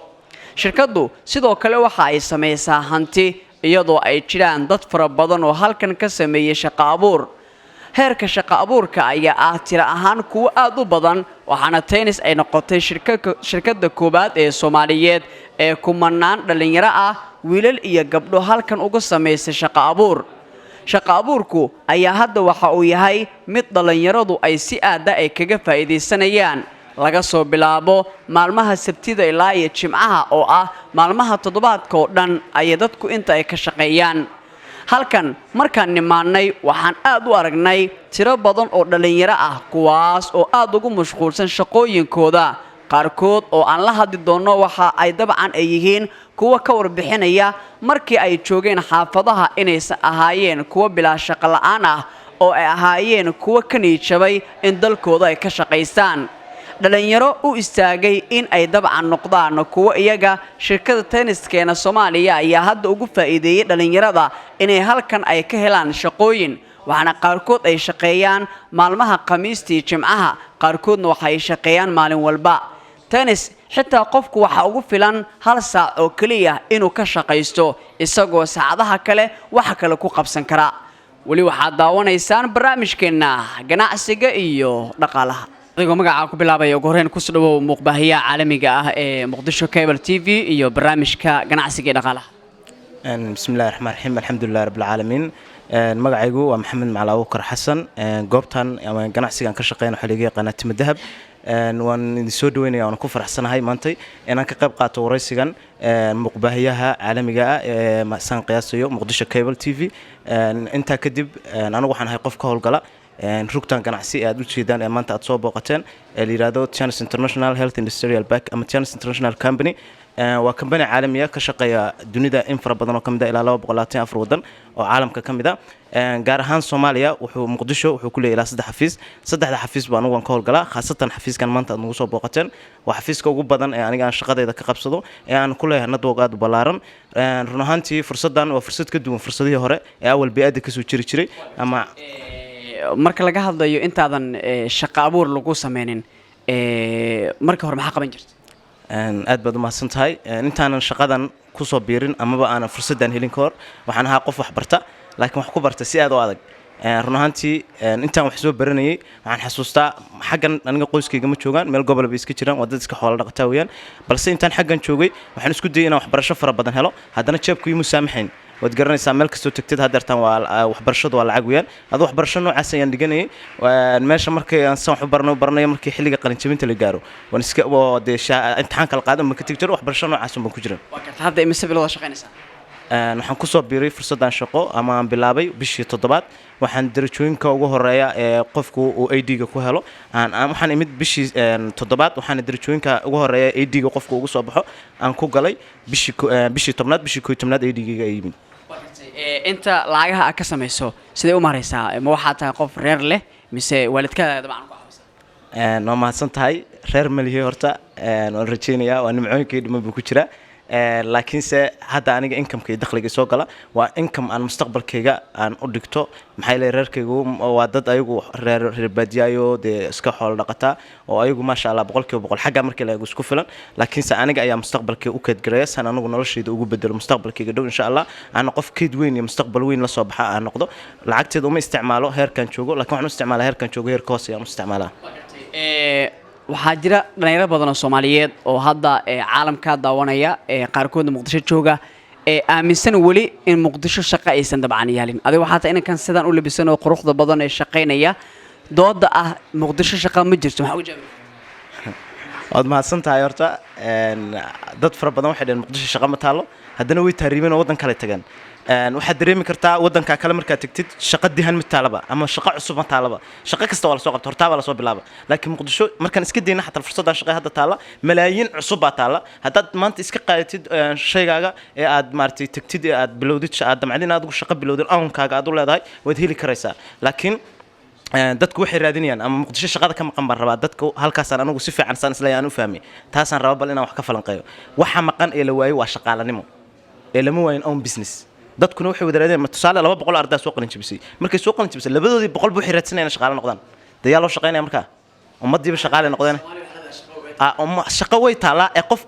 shirkaddu sidoo kale waxa ay sameeysaa hanti iyadoo ay jiraan dad fara badan oo halkan ka sameeyay shaqo abuur heerka shaqo abuurka ayaa ah tiro ahaan kuwa aad u badan waxaana tennis ay noqotay shirkadda koobaad ee Soomaaliyeed ee kumanaan dhalinyaro ah wiilal iyo gabdho halkan uga sameeyay shaqo abuur shaqo abuurku ayaa hadda waxa uu yahay mid dhalinyaradu ay si aad ah ay kaga faa'iideysanayaan laga soo bilaabo maalmaha Sabtida ilaa iyo Jimcaha oo ah maalmaha toddobaadka oo dhan ay dadku inta ay ka shaqeeyaan halkan markaan nimaanay waxaan aad u aragnay tiro badan oo dhalinyaro ah kuwaas oo aad ugu mashquulsan shaqooyinkooda qaarkood oo aan la hadli doono waxa ay dabcan ay yihiin kuwa ka warbixinaya markii ay joogeen xaafadaha inaysan ahaayeen kuwa bilaa shaqo la'aan ah oo ay ahaayeen kuwa ka niijabay in dalkooda ay ka shaqeystaan dhalinyaro u istaagay in ay dabcan noqdaan kuwa iyaga shirkadda tenniskeena Soomaaliya ayaa hadda ugu faa'iideeyay dhalinyarada inay halkan ay ka helaan shaqooyin waxaana qaarkood ay shaqeeyaan maalmaha khamiistii jimcaha qaarkoodna waxa ay shaqeeyaan maalin walba tennis xitaa qofku waxa ugu filan hal saac oo kaliya inuu ka shaqaysto isagoo saacadaha kale waxa kale ku qabsan kara wali waxaad daawanaysaan barnaamijkeena ganacsiga iyo dhaqaalaha adigoo magacaa ku bilaabaya ugu horreyn ku soo dhawow muuqbaahiyaha caalamiga ah ee Muqdisho Cable TV iyo barnaamijka ganacsiga iyo dhaqaalaha bismillaahir rahmaanir rahiim alxamdulillahi rabbil caalamiin magacaygu waa maxamed macali abuukar xasan goobtan ama ganacsigan ka shaqeynaa xilliga qanaatimo dahab waan idin soo dhaweynaya waan ku faraxsanahay maantay inaan ka qayb qaato waraysigan muuqbaahiyaha caalamiga ah ee san qiyaasayo Muqdisho Cable TV inta kadib anigu waxaan ahay qof ka howlgala rugtan ganacsi aad u jeedaan ee maanta aad soo booqateen ee la yiraahdo Chance International Health Industrial Park ama Chance International Company waa company caalami ah ka shaqeeya dunida in fara badan oo kamid ah ilaa 224 wadan oo caalamka kamid ah gaar ahaan Soomaaliya Muqdisho wuxuu ku leeyahay 3 xafiis saddexda xafiis baan ugu ka howlgalaa khaasatan xafiiskan maanta aad nagu soo booqateen waa xafiiska ugu badan ee aniga aan shaqadeeda ka qabsado ee aan ku leeyahay nadwaq aad u ballaaran run ahaantii fursadan waa fursad ka duwan fursadihii hore ee awal biyada ka soo jiri jiray ama marka laga hadlayo intaadan shaqo abuur lagu sameynin marka hore maxaa qaban jirtay aad baad u mahadsan tahay intaanan shaqadan ku soo biirin amaba aan fursadan helin ka hor waxaan ahaa qof wax barta laakiin wax ku barta si aad u adag run ahaantii intaan wax soo baranayay waxaan xasuustaa xaggan aniga qoyskayga ma joogaan meel gobol bay iska jiraan wadada iska xoolo dhaqataa weeyaan balse intaan xaggan joogay waxaan isku dayay inaan waxbarasho fara badan helo haddana jeebku imu saamaxayn waad garanaysaa meel kastoo tagtid hadeertaan waa waxbarashadu waa lacag weeyaan adoo waxbarasho noocaas ayaan dhiganayay meesha markay aan san wax u baranayo markii xilliga qalinjabinta la gaaro waan iska dee imtixaan kala qaadan ma ka tegi jiro waxbarasho noocaas baan ku jiran hadda imise bilood shaqaynaysaa waxaan ku soo biiray fursadan shaqo ama aan bilaabay bishii 7 waxaan darajooyinka ugu horeeya ee qofku uu ID-ga ku helo waxaan imid bishii 7 waxaan darajooyinka ugu horeeya ID-ga qofku ugu soo baxo aan ku galay bishii 10aad bishii 11aad ID-ga ay yimid inta lacagaha aad ka samayso sidee u maraysaa ma waxaa tahay qof reer leh mise waalidkaaga dabcan ku xawsan waa mahadsan tahay reer malihi horta waan rajeynayaa waa nimcooyinkii dhiman buu ku jiraa laakiinse hadda aniga income-ka iyo dakhliga soo gala waa income aan mustaqbalkayga aan u dhigto maxay leeyahay reerkaygu waa dad ayagu reer baadiyaayo dee iska xoolo dhaqataa oo ayagu maasha Allah 100% xagga markii la eego isku filan laakiinse aniga ayaa mustaqbalkayga u keedgareeya san anigu noloshayda ugu bedelo mustaqbalkayga dhow insha Allah aan qof keed weyn iyo mustaqbal weyn la soo baxa aan noqdo lacagteeda uma isticmaalo heerkan joogo laakiin waxaan u isticmaalaa heerkan joogo heerka hoose ayaan u isticmaalaa waxaa jira dhalinyaro badan oo Soomaaliyeed oo hadda caalamka daawanaya qaarkood Muqdisho jooga aaminsan wali in Muqdisho shaqo aysan dabcan yaalin adiga waxaa tahay inaan kan sidaan u labisan oo quruxda badan ee shaqeynaya dooda ah Muqdisho shaqo ma jirto waxa ugu jawaabay waad mahadsan tahay horta dad fara badan waxay dhaheen Muqdisho shaqo ma taalo haddana way taariibeen oo wadan kale tagaan waxaad dareemi kartaa wadanka kale markaad tagtid shaqo dihan mid taalaba ama shaqo cusub ma taalaba shaqo kasta waa la soo qabto hortaaba la soo bilaaba laakiin Muqdisho markaan iska deyna xataa fursadda shaqo hadda taala malaayiin cusub baa taala haddaad maanta iska qaadatid shaygaaga ee aad maartay tagtid ee aad bilowdid aad damcadin aad ugu shaqo bilowdin awnkaaga aad u leedahay waad heli karaysaa laakiin dadku waxay raadinayaan ama Muqdisho shaqada ka maqan baan rabaa dadku halkaas aan anigu si fiican san isla aan u fahmay taasaan rabaa bal inaan wax ka falanqeeyo waxa maqan ee la waayay waa shaqaalanimo ee lama waayin own business dadkuna waxay wadareedeen tusaale 200 arday soo qalin jabisay markay soo qalin jabisay labadoodii 100 buu xiraadsanayna shaqaale noqdaan dayaa loo shaqeynaya markaa ummadiiba shaqaale noqdeen shaqo way taala ee qof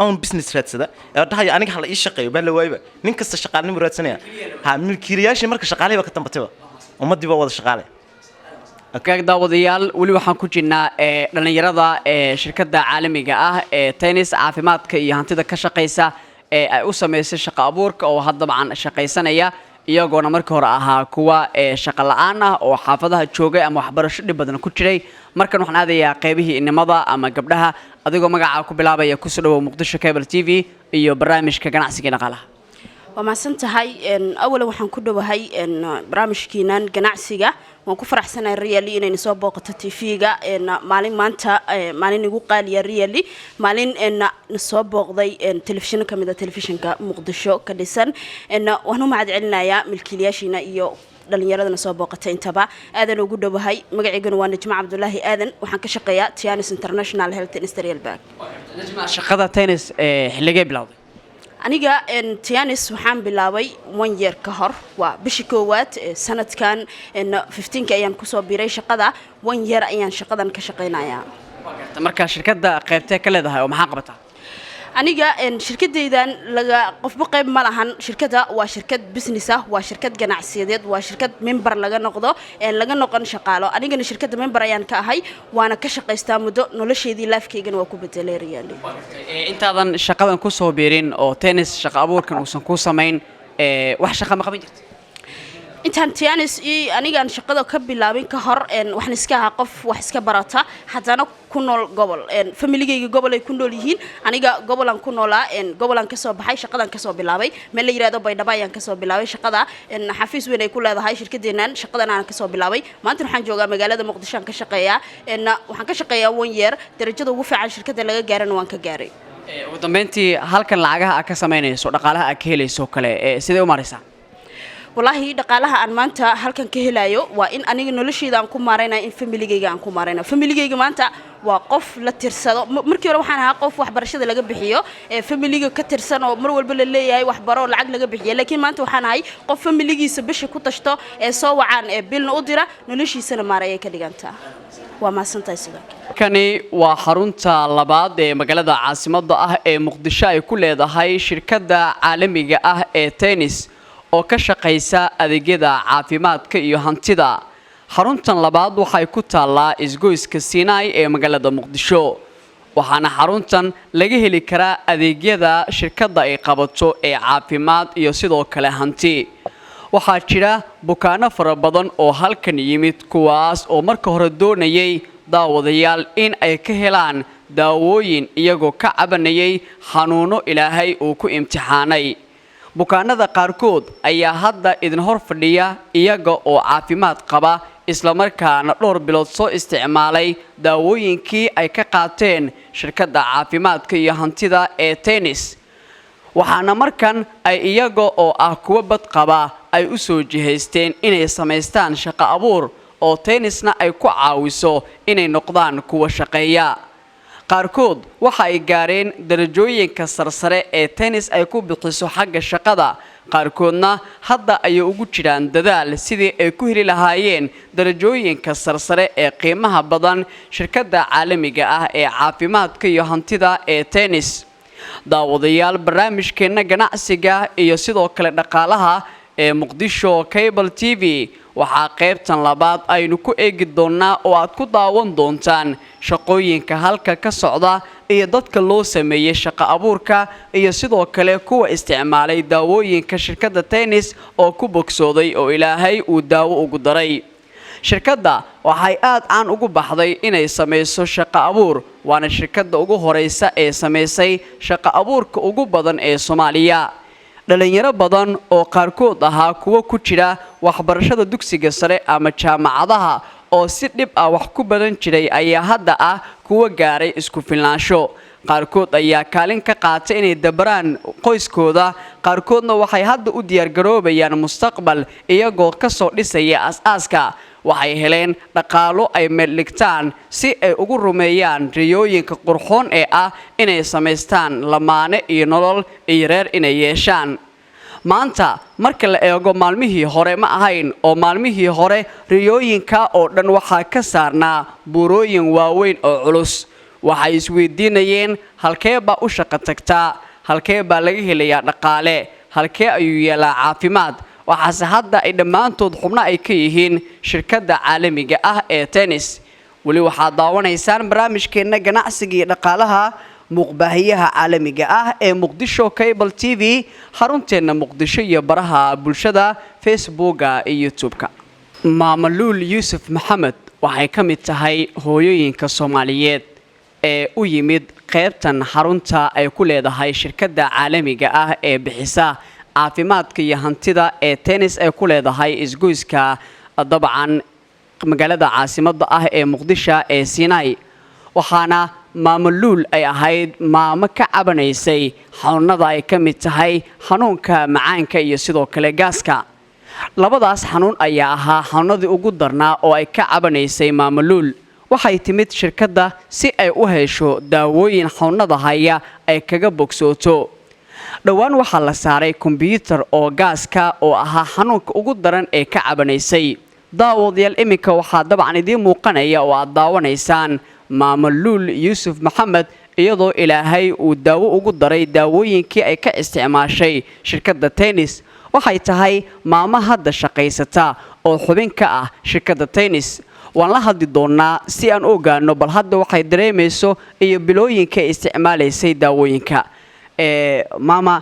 own business raadsada ee dhahay aniga hal ii shaqeeyo baa la waayba nin kasta shaqaalnimo raadsanaya milkiilayaashii marka shaqaaleeba ka tambatayba ummadiiba wada shaqaale daawadayaal weli waxaan ku jirnaa dhalinyarada shirkadda caalamiga ah ee tennis caafimaadka iyo hantida ka shaqeysa ay u sameysay shaqo abuurka oo hadda dabcan shaqaysanaya iyagoona markii hore ahaa kuwa shaqo la'aan ah oo xaafadaha joogay ama waxbarasho dhib badan ku jiray markan waxaan aadayaa qaybihii inamada ama gabdhaha adigoo magacaa ku bilaabaya ku soo dhawow Muqdisho Cable TV iyo barnaamijka ganacsiga iyo dhaqaalaha waa mahadsan tahay awal waxaan ku dhawahay barnaamijkiinan ganacsiga waan ku faraxsanahay really inay soo booqato TV-ga maalin maanta maalin igu qaaliya really maalin soo booqday telefishin kamid ah telefishinka Muqdisho ka dhisan waxaan u mahad celinayaa milkiilayaashiina iyo dhalinyaradana soo booqatay intaba aadan ugu dhawahay magaciigana waa Najma Cabdullaahi aadan waxaan ka shaqeeyaa Chance International Health Industrial Park Najma shaqada tennis xilligee bilowday aniga tianis waxaan bilaabay 1 year ka hor waa bishii koowaad sanadkan 15 ayaan ku soo biiray shaqada 1 year ayaan shaqadan ka shaqeynayaa marka shirkadda qaybtee ka leedahay oo maxaa qabataa aniga shirkadeydan laga qofba qayb ma lahan shirkada waa shirkad business ah waa shirkad ganacsiyeed waa shirkad member laga noqon shaqaalo anigana shirkada member ayaan ka ahay waana ka shaqeystaa muddo nolosheedii lifekeygana waa ku bedelay reali intaadan shaqadan ku soo biirin oo tennis shaqo abuurkan uusan ku samayn wax shaqo ma qaban jirtay intaan tianis anigaan shaqada ka bilaabin ka hor waxaan iska ahaa qof wax iska barata haddana ku nool gobol familigayga gobol ay ku nool yihiin aniga gobolan ku noolaa gobolan ka soo baxay shaqadan ka soo bilaabay meel la yiraahdo Baydhabo ayaan ka soo bilaabay shaqada xafiis weyn ay ku leedahay shirkadeenan shaqadan aan ka soo bilaabay maanta waxaan joogaa magaalada Muqdisho aan ka shaqeeyaa waxaan ka shaqeeyaa 1 year darajada ugu fiican shirkada laga gaarana waan ka gaaray ugu dambeyntii halkan lacagaha aad ka samaynayso dhaqaalaha aad ka helayso kale sidee u maraysaa wallahi dhaqaalaha aan maanta halkan ka helayo waa in aniga nolosheyda aan ku maareynayo in familigayga aan ku maareynayo familigayga maanta waa qof la tirsado markii hore waxaan ahaa qof waxbarashada laga bixiyo familiga ka tirsan oo mar walba la leeyahay waxbaro lacag laga bixiyo laakiin maanta waxaan ahay qof familigiisa bishi ku tashto soo wacaan bilna u dira noloshiisana maareeyay ka dhigantaa waa maasantahay sidoo kani waa xarunta labaad ee magaalada caasimadda ah ee Muqdisho ay ku leedahay shirkadda caalamiga ah ee tennis oo ka shaqeysa adeegyada caafimaadka iyo hantida xaruntan labaad waxay ku taalaa isgoyska Sinai ee magaalada Muqdisho waxaana xaruntan laga heli karaa adeegyada shirkadda ay qabato ee caafimaad iyo sidoo kale hanti waxaa jira bukaano fara badan oo halkan yimid kuwaas oo marka hore doonayay daawadayaal in ay ka helaan daawooyin iyagoo ka cabanayay xanuuno Ilaahay uu ku imtixaanay bukaanada qaarkood ayaa hadda idin hor fadhiya iyaga oo caafimaad qaba isla markaana dhowr bilood soo isticmaalay daawooyinkii ay ka qaateen shirkadda caafimaadka iyo hantida ee tennis waxaana markan ay iyaga oo ah kuwa bad qaba ay u soo jihaysteen inay samaystaan shaqo abuur oo tennisna ay ku caawiso inay noqdaan kuwa shaqeeya qaarkood waxa ay gaareen darajooyinka sarsare ee tennis ay ku bixiso xagga shaqada qaarkoodna hadda ay ugu jiraan dadaal sidii ay ku heli lahaayeen darajooyinka sarsare ee qiimaha badan shirkadda caalamiga ah ee caafimaadka iyo hantida ee tennis daawadayaal barnaamijkeena ganacsiga iyo sidoo kale dhaqaalaha ee Muqdisho Cable TV waxaa qaybtan labaad aynu ku eegi doonaa oo aad ku daawan doontaan shaqooyinka halka ka socda iyo dadka loo sameeyay shaqo abuurka iyo sidoo kale kuwa isticmaalay daawooyinka shirkadda tennis oo ku bogsooday oo Ilaahay uu daawo ugu daray shirkadda waxay aad caan ugu baxday inay sameyso shaqo abuur waana shirkadda ugu horeysa ee sameysay shaqo abuurka ugu badan ee Soomaaliya dhalinyaro badan oo qaarkood ahaa kuwa ku jira waxbarashada dugsiga sare ama jaamacadaha oo si dhib ah wax ku badan jiray ayaa hadda ah kuwa gaaray isku filnaansho qaarkood ayaa kaalin ka qaatay inay dabaraan qoyskooda qaarkoodna waxay hadda u diyaar garoobayaan mustaqbal iyagoo ka soo dhisaya aasaaska waxay heleen dhaqaalo ay meel dhigtaan si ay ugu rumeeyaan riyooyinka qurxoon ee ah inay samaystaan lamaane iyo nolol iyo reer inay yeeshaan maanta marka la eego maalmihii hore ma ahayn oo maalmihii hore riyooyinka oo dhan waxaa ka saarnaa buurooyin waaweyn oo culus waxay isweydiinayeen halkee baa u shaqo tagtaa halkee baa laga helayaa dhaqaale halkee ayuu yeelaa caafimaad waxaase hadda ay dhammaantood xubno ay ka yihiin shirkadda caalamiga ah ee tennis weli waxaad daawanaysaan barnaamijkeena ganacsiga iyo dhaqaalaha muqbaahiyaha caalamiga ah ee Muqdisho Cable TV xarunteena Muqdisho iyo baraha bulshada Facebooka iyo YouTube-ka Maamaluul Yuusuf Maxamed waxay ka mid tahay hooyooyinka Soomaaliyeed ee u yimid qaybtan xarunta ay ku leedahay shirkadda caalamiga ah ee bixisa caafimaadka iyo hantida ee tennis ay ku leedahay isgoyska dabcan magaalada caasimadda ah ee Muqdisho ee Sinai waxaana maamaluul ay ahayd maamo ka cabanaysay xanuunada ay ka mid tahay xanuunka macaanka iyo sidoo kale gaaska labadaas xanuun ayaa ahaa xanuunadii ugu darnaa oo ay ka cabanaysay maamaluul waxay timid shirkadda si ay u hesho daawooyin xanuunada haya ay kaga bogsooto dhowaan waxaa la saaray kombiyuutar oo gaaska oo ahaa xanuunka ugu daran ee ka cabanaysay daawadayaal iminka waxaa dabcan idiin muuqanaya oo aad daawanaysaan maamaluul yuusuf maxamed iyadoo ilaahay uu daawo ugu daray daawooyinkii ay ka isticmaashay shirkadda tennis waxay tahay maamo hadda shaqaysata oo xubin ka ah shirkadda tennis waan la hadli doonaa si aan u ogaano bal hadda waxay dareemayso iyo bilooyinka ay isticmaalaysay daawooyinka maama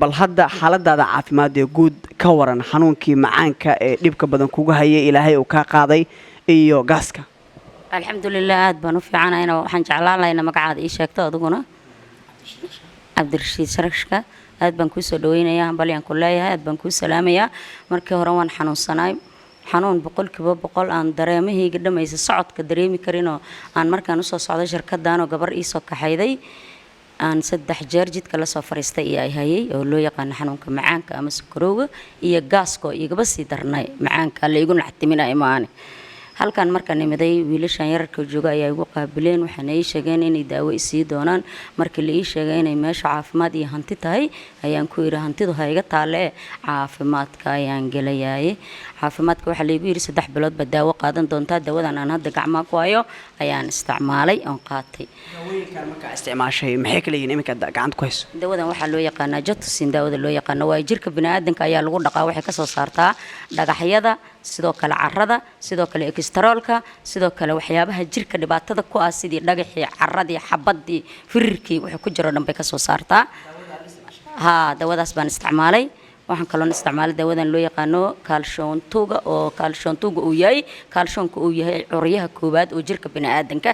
bal hadda xaaladaada caafimaad ee guud ka waran xanuunkii macaanka ee dhibka badan kuga hayay ilaahay uu ka qaaday iyo gaaska alxamdulilah aad baan u fiicanayna waxaan jeclaan lahaynaa magacaada ii sheegto adiguna cabdirashiid sharashka aad baan kuu soo dhaweynayaa hambalyaan ku leeyahay aad baan kuu salaamayaa markii hore waan xanuunsanaay xanuun 100% aan dareemahayga dhamaysa socodka dareemi karinoo aan markaan usoo socday shirkadaanoo gabar ii soo kaxayday aan 3 jeer jidka la soo fariistay iyo ay hayay oo loo yaqaan xanuunka macaanka ama sokorowga iyo gaaska oo igaba sii darnay macaanka la igu naxtiminay maani halkan markaan nimaday wiilashan yararka jooga ayaa igu qaabileen waxaan ay sheegeen inay daawo isii doonaan markii la ii sheegay inay meesha caafimaad iyo hanti tahay ayaan ku yiri hantidu ha iga taale caafimaadka ayaan gelayaay caafimaadka waxa la igu yiri 3 bilood ba daawo qaadan doontaa daawadan aan hadda gacmaha ku hayo ayaan isticmaalay oo qaatay daawooyinkan marka isticmaashay maxay kala yihiin iminka gacanta ku hayso daawadan waxa loo yaqaanaa jatusin daawada loo yaqaano waa jirka bini'aadanka ayaa lagu dhaqaa waxay ka soo saartaa dhagaxyada sidoo kale carrada sidoo kale ekstaroolka sidoo kale waxyaabaha jirka dhibaatada ku ah sidii dhagaxii carradii xabadii firirkii waxa ku jiro dhanbay ka soo saartaa daawadaas baan isticmaalay waxaan kaloo isticmaalay daawadan loo yaqaano calcium-tuga oo calcium-tuga uu yahay calcium-ka uu yahay curyaha koobaad oo jirka bini'aadanka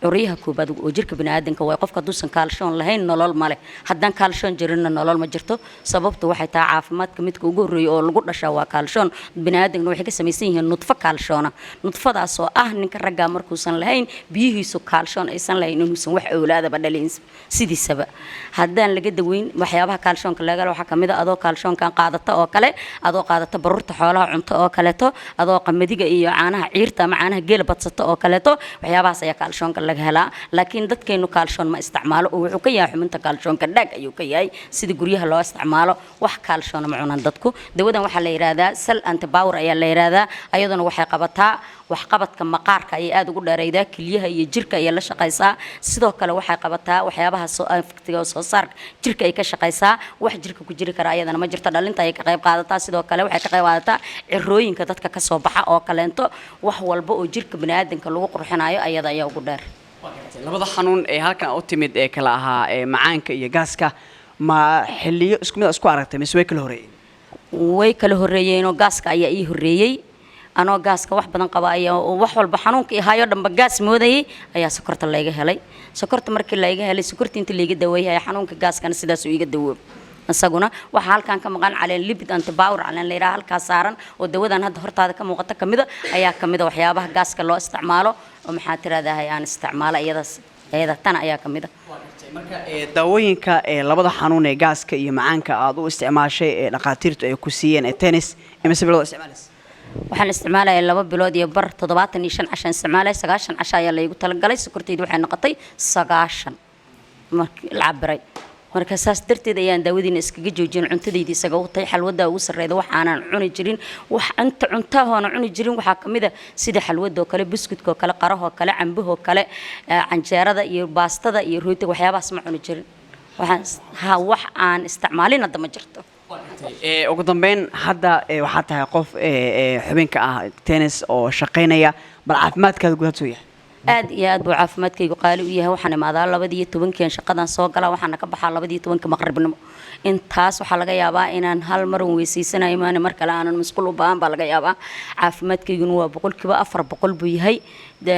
curyaha koobaad oo jirka bini'aadanka way qofka duusan calcium lahayn nolol ma leh haddaan calcium jirin nolol ma jirto sababtu waxay tahay caafimaadka midka ugu horeeyo oo lagu dhashaa waa calcium bini'aadanka waxay ka samaysan yihiin nudfa calcium nudfadaas oo ah ninka ragga markuusan lahayn biyihiisu calcium aysan lahayn inuusan wax awlaadaba dhalin sidiisaba haddaan laga daweyn waxyaabaha calciumka laga waxa kamid ah adoo calciumka qaadata oo kale adoo qaadata baruurta xoolaha cunto oo kaleeto adoo qamadiga iyo caanaha ciirta ama caanaha geel badsato oo kaleeto waxyaabahaas ayaa calciumka laga helaa laakiin dadkeenu calcium ma isticmaalo oo wuxuu ka yahay xubinta calciumka dhaag ayuu ka yahay sida guryaha loo isticmaalo wax calcium ma cunaan dadku dawadan waxa la yiraahdaa cell antipower ayaa la yiraahdaa ayaduna waxay qabataa wax qabadka maqaarka ay aad ugu dheeraydaa kiliyaha iyo jirka ay la shaqaysaa sidoo kale waxay qabataa waxyaabaha soo aftiga soo saar jirka ay ka shaqaysaa wax jirka ku jiri kara ayadana ma jirto dhalinta ay ka qayb qaadataa sidoo kale waxay ka qayb qaadataa cirooyinka dadka ka soo baxa oo kaleento wax walba oo jirka bini'aadanka lagu qurxinayo ayada ayaa ugu dheer labada xanuun ee halkan u timid ee kala ahaa ee macaanka iyo gaaska ma xilliyo isku mid isku aragtay mise way kala horeeyeen oo gaaska ayaa ii horeeyay anoo gaaska wax badan qaba ayaa wax walba xanuunka ihayo dhanba gaas moodayay ayaa sokorta laga helay sokorta markii laga helay sokorta inta laga daweeyay xanuunka gaaskana sidaas uu iga dawo asaguna waxa halkan ka maqan caleen lipid antipower caleen leeyahay halka saaran oo dawadan hadda hortaada ka muuqata kamida ayaa kamida waxyaabaha gaaska loo isticmaalo oo maxaa tiraahdaa aan isticmaalo iyada tan ayaa kamida marka daawooyinka labada xanuun ee gaaska iyo macaanka aad u isticmaashay ee dhaqaatiirtu ay ku siiyeen tennis imise bilood isticmaalaysa waxaan isticmaalay 2 bilood iyo bar 75 cashan isticmaalay 9 casha ayaa la igu talagalay sokortaydu waxay noqotay 9 markii la cabiray marka saas darteed ayaan daawadiina iskaga joojin cuntadayda isaga waqtay xalwada ugu sareeyay wax aanan cuni jirin wax anta cuntahoona cuni jirin waxa kamid ah sida xalwada oo kale biscuitka kale qaraha oo kale cambaha oo kale canjeerada iyo baastada iyo rootiga waxyaabahaas ma cuni jirin waxaan wax aan isticmaalin hadda ma jirto ugu dambeyn hadda waxa tahay qof xubinka ah tennis oo shaqeynaya bal caafimaadkaada gudaha soo yahay aad iyo aad buu caafimaadkaygu qaali u yahay waxaan imaadaa 12 shaqadan soo galaa waxaan ka baxaa 12 maqribnimo intaas waxa laga yaabaa inaan hal mar weysaysanay maana mar kale aanan masquul u baahan baa laga yaabaa caafimaadkayguna waa 4% buu yahay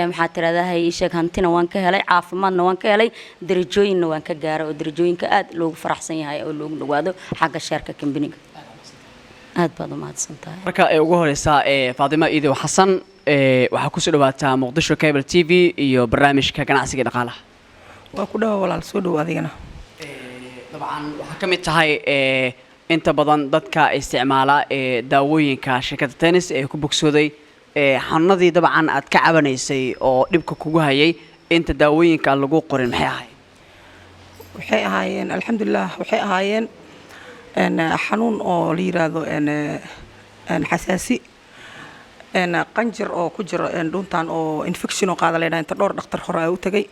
maxaa tiraahdaa sheeg hantina waan ka helay caafimaadna waan ka helay darajooyinna waan ka gaaray oo darajooyinka aad loogu faraxsan yahay oo loogu dhawaado xagga sheerka kambaniga aad baad u mahadsantahay marka ay ugu horeysaa Faadima Iido Xasan waxa ku soo dhawaataa Muqdisho Cable TV iyo barnaamijka ganacsiga dhaqaalaha waa ku dhaw walaal soo dhaw adigana dabcan waxa kamid tahay inta badan dadka isticmaala daawooyinka shirkadda tennis ee ku bogsooday xanuunadii dabcan aad ka cabanaysay oo dhibka kugu hayay inta daawooyinka lagu qorin maxay ahaayeen waxay ahaayeen alxamdulillah waxay ahaayeen xanuun oo la yiraahdo xasaasi qanjir oo ku jiro dhuntaan oo infection oo qaada leedahay inta dhowr dhakhtar hore u tagay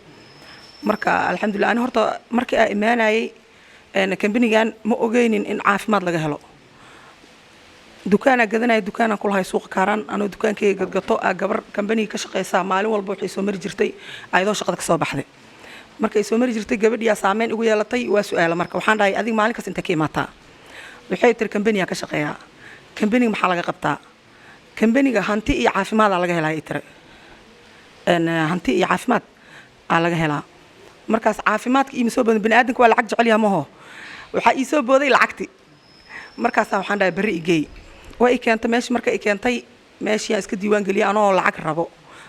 marka alxamdulillah ani horta markii aan imaanayay kambanigan ma ogeynin in caafimaad laga helo dukaana gadanaya dukaana ku lahay suuqa Kaaraan anoo dukaankayga gadgato gabar kambaniga ka shaqeysa maalin walba waxay soo mari jirtay ayadoo shaqada ka soo baxday markay soo mari jirtay gabadhiya saameyn ugu yeelatay waa su'aal marka waxaan dhahay adiga maalin kasta inta ka imaataa waxay tir kambaniga ka shaqeeyaa kambaniga maxaa laga qabtaa kambaniga hanti iyo caafimaad laga helaa ay tire hanti iyo caafimaad laga helaa markaas caafimaadka iyo soo badan bini'aadanku waa lacag jecel yahay maho waxa ii soo booday lacagti markaas waxaan dhahay bari igey way keentay meeshii markay keentay meeshii iska diiwaan galiyay anoo lacag rabo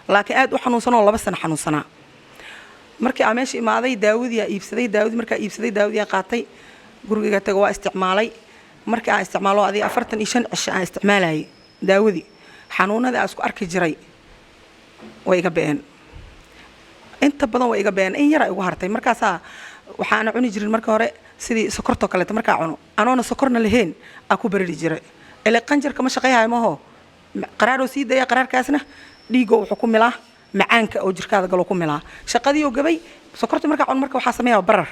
laakiin aad u xanuunsan oo 2 sano xanuunsanaa markii aan meeshii imaaday daawadiya iibsaday daawadi markaa iibsaday daawadiya qaatay guriga tago waa isticmaalay markii aan isticmaalo adii 45 cisho aan isticmaalay daawadi xanuunada aan isku arki jiray way iga been inta badan way iga been in yar ay ugu hartay markaas waxaan cuni jirin marka hore sidii sokorto kale markaa cuno anoona sokorna lahayn aan ku bariri jiray ilaa qanjarka ma shaqeeyahay maho qaraaro sii daya qaraarkaasna dhiigo wuxuu ku milaa macaanka oo jirkaada galo ku milaa shaqadii oo gabay sokorta markaa cuno marka waxa sameeyaa barar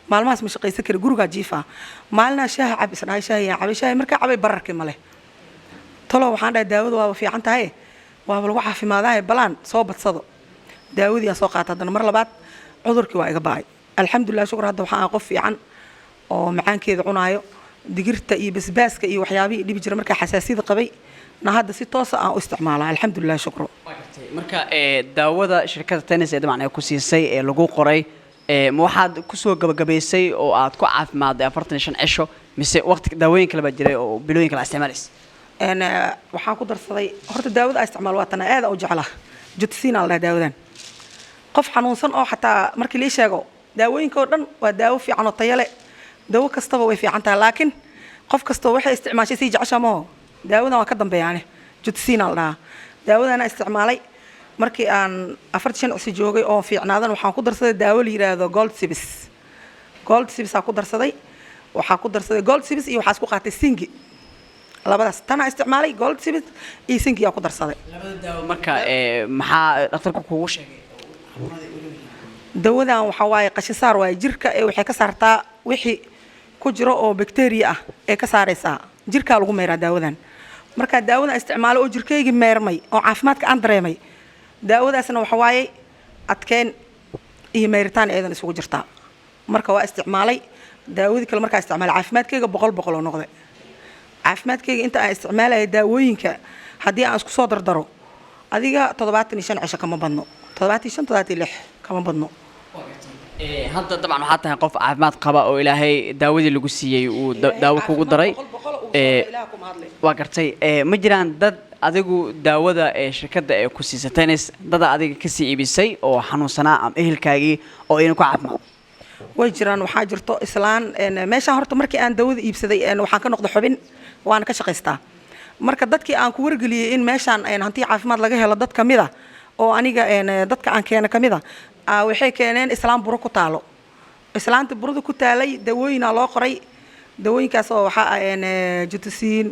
maalmahaas ma shaqeysan kari guriga jiifa maalna shaaha cab isdhaay shaaha markaa cabay bararkii male talo waxaan dhahay daawadu waa fiican tahay waa lagu caafimaadahay balaan soo badsado daawadii aan soo qaatay hadana mar labaad cudurkii waa iga baay alxamdulillah shukr hadda waxaan qof fiican oo macaankeeda cunaayo digirta iyo basbaaska iyo waxyaabihii dhibi jira markaa xasaasiyada qabay na hadda si toos ah u isticmaalaa alxamdulillah shukr marka daawada shirkadda Tennis ee dabcan ay ku siisay ee lagu qoray ma waxaad ku soo gabagabaysay oo aad ku caafimaadday 45 cisho mise waqti daawooyin kale baa jiray oo bilooyin kale isticmaalaysay waxaan ku darsaday horta daawada aan isticmaal waa tan aad u jeclaa judsiin aan la daawadan qof xanuunsan oo xataa markii la sheego daawooyinka oo dhan waa daawo fiican oo tayo leh daawo kastaba way fiican tahay laakiin qof kasta waxay isticmaashay si jecesha ma daawadan waa ka dambeeyaan judsiin aan la daawadana isticmaalay markii aan 45 cisho joogay oo fiicnaadan waxaan ku darsaday daawo la yiraahdo gold sibis aan ku darsaday waxaan ku darsaday gold sibis iyo waxaan isku qaatay singi labadaas tana isticmaalay gold sibis iyo singi aan ku darsaday labada daawo marka maxaa dhakhtarku kugu sheegay dawadan waxa waaye qashin saar waaye jirka waxay ka saartaa wixii ku jiro oo bacteria ah ee ka saaraysa jirka lagu meeraa daawadan marka daawadan isticmaalo oo jirkayga meermay oo caafimaadka aan dareemay daawadaasna waxa waaye adkeen iyo meeritaan eedan isugu jirtaa marka waa isticmaalay daawadii kale marka isticmaalay caafimaadkayga 100% oo noqday caafimaadkayga inta aan isticmaalay daawooyinka haddii aan isku soo dardaro adiga 75 cisho kama badno 76 kama badno hadda dabcan waxaa tahay qof caafimaad qaba oo ilaahay daawadii lagu siiyey uu daawo kugu daray waa gartay ma jiraan dad adigu daawada shirkadda ee ku siisay Tennis dad adiga ka sii iibisay oo xanuunsanaa ama ehelkaagii oo inuu ku caafimaad way jiraan waxaa jirto islaan meeshaan horta markii aan daawada iibsaday waxaan ka noqday xubin waan ka shaqaystaa marka dadkii aan ku wargeliyay in meeshaan hanti caafimaad laga helo dad kamida oo aniga dadka aan keena kamida waxay keeneen islaan buro ku taalo islaanta burada ku taalay daawooyin loo qoray daawooyinkaas oo waxa judsiin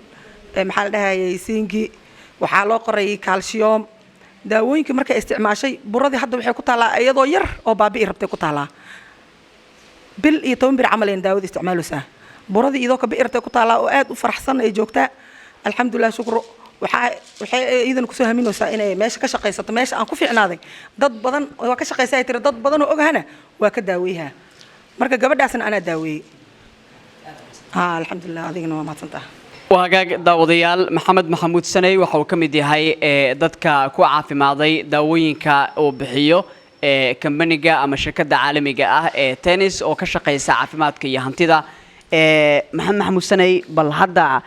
maxaa la dhahayay singi waxaa loo qoray calcium daawooyinka markay isticmaashay buradii hadda waxay ku taalaa iyadoo yar oo baabi'i rabtay ku taalaa bil iyo 10 bir camal in daawada isticmaalaysaa buradii idoo ka biirtay ku taalaa oo aad u faraxsan ay joogtaa alxamdulillah shukr waxay iidan ku soo haminaysaa inay meesha ka shaqeysato meesha aan ku fiicnaaday dad badan waa ka shaqeysay tiri dad badan oo ogahana waa ka daaweeyaha marka gabadhaasna ana daaweeyay alxamdulillah adigna waa mahadsantahay وهاجاج داوديال محمد محمود سني وحو كميد هاي دتك كو عافماضي داوينكا او بخيو كمبانيغا اما شركه عالميغا تنس او كشقيسا عافمادka iyo hantida محمد محمود سني بل هدا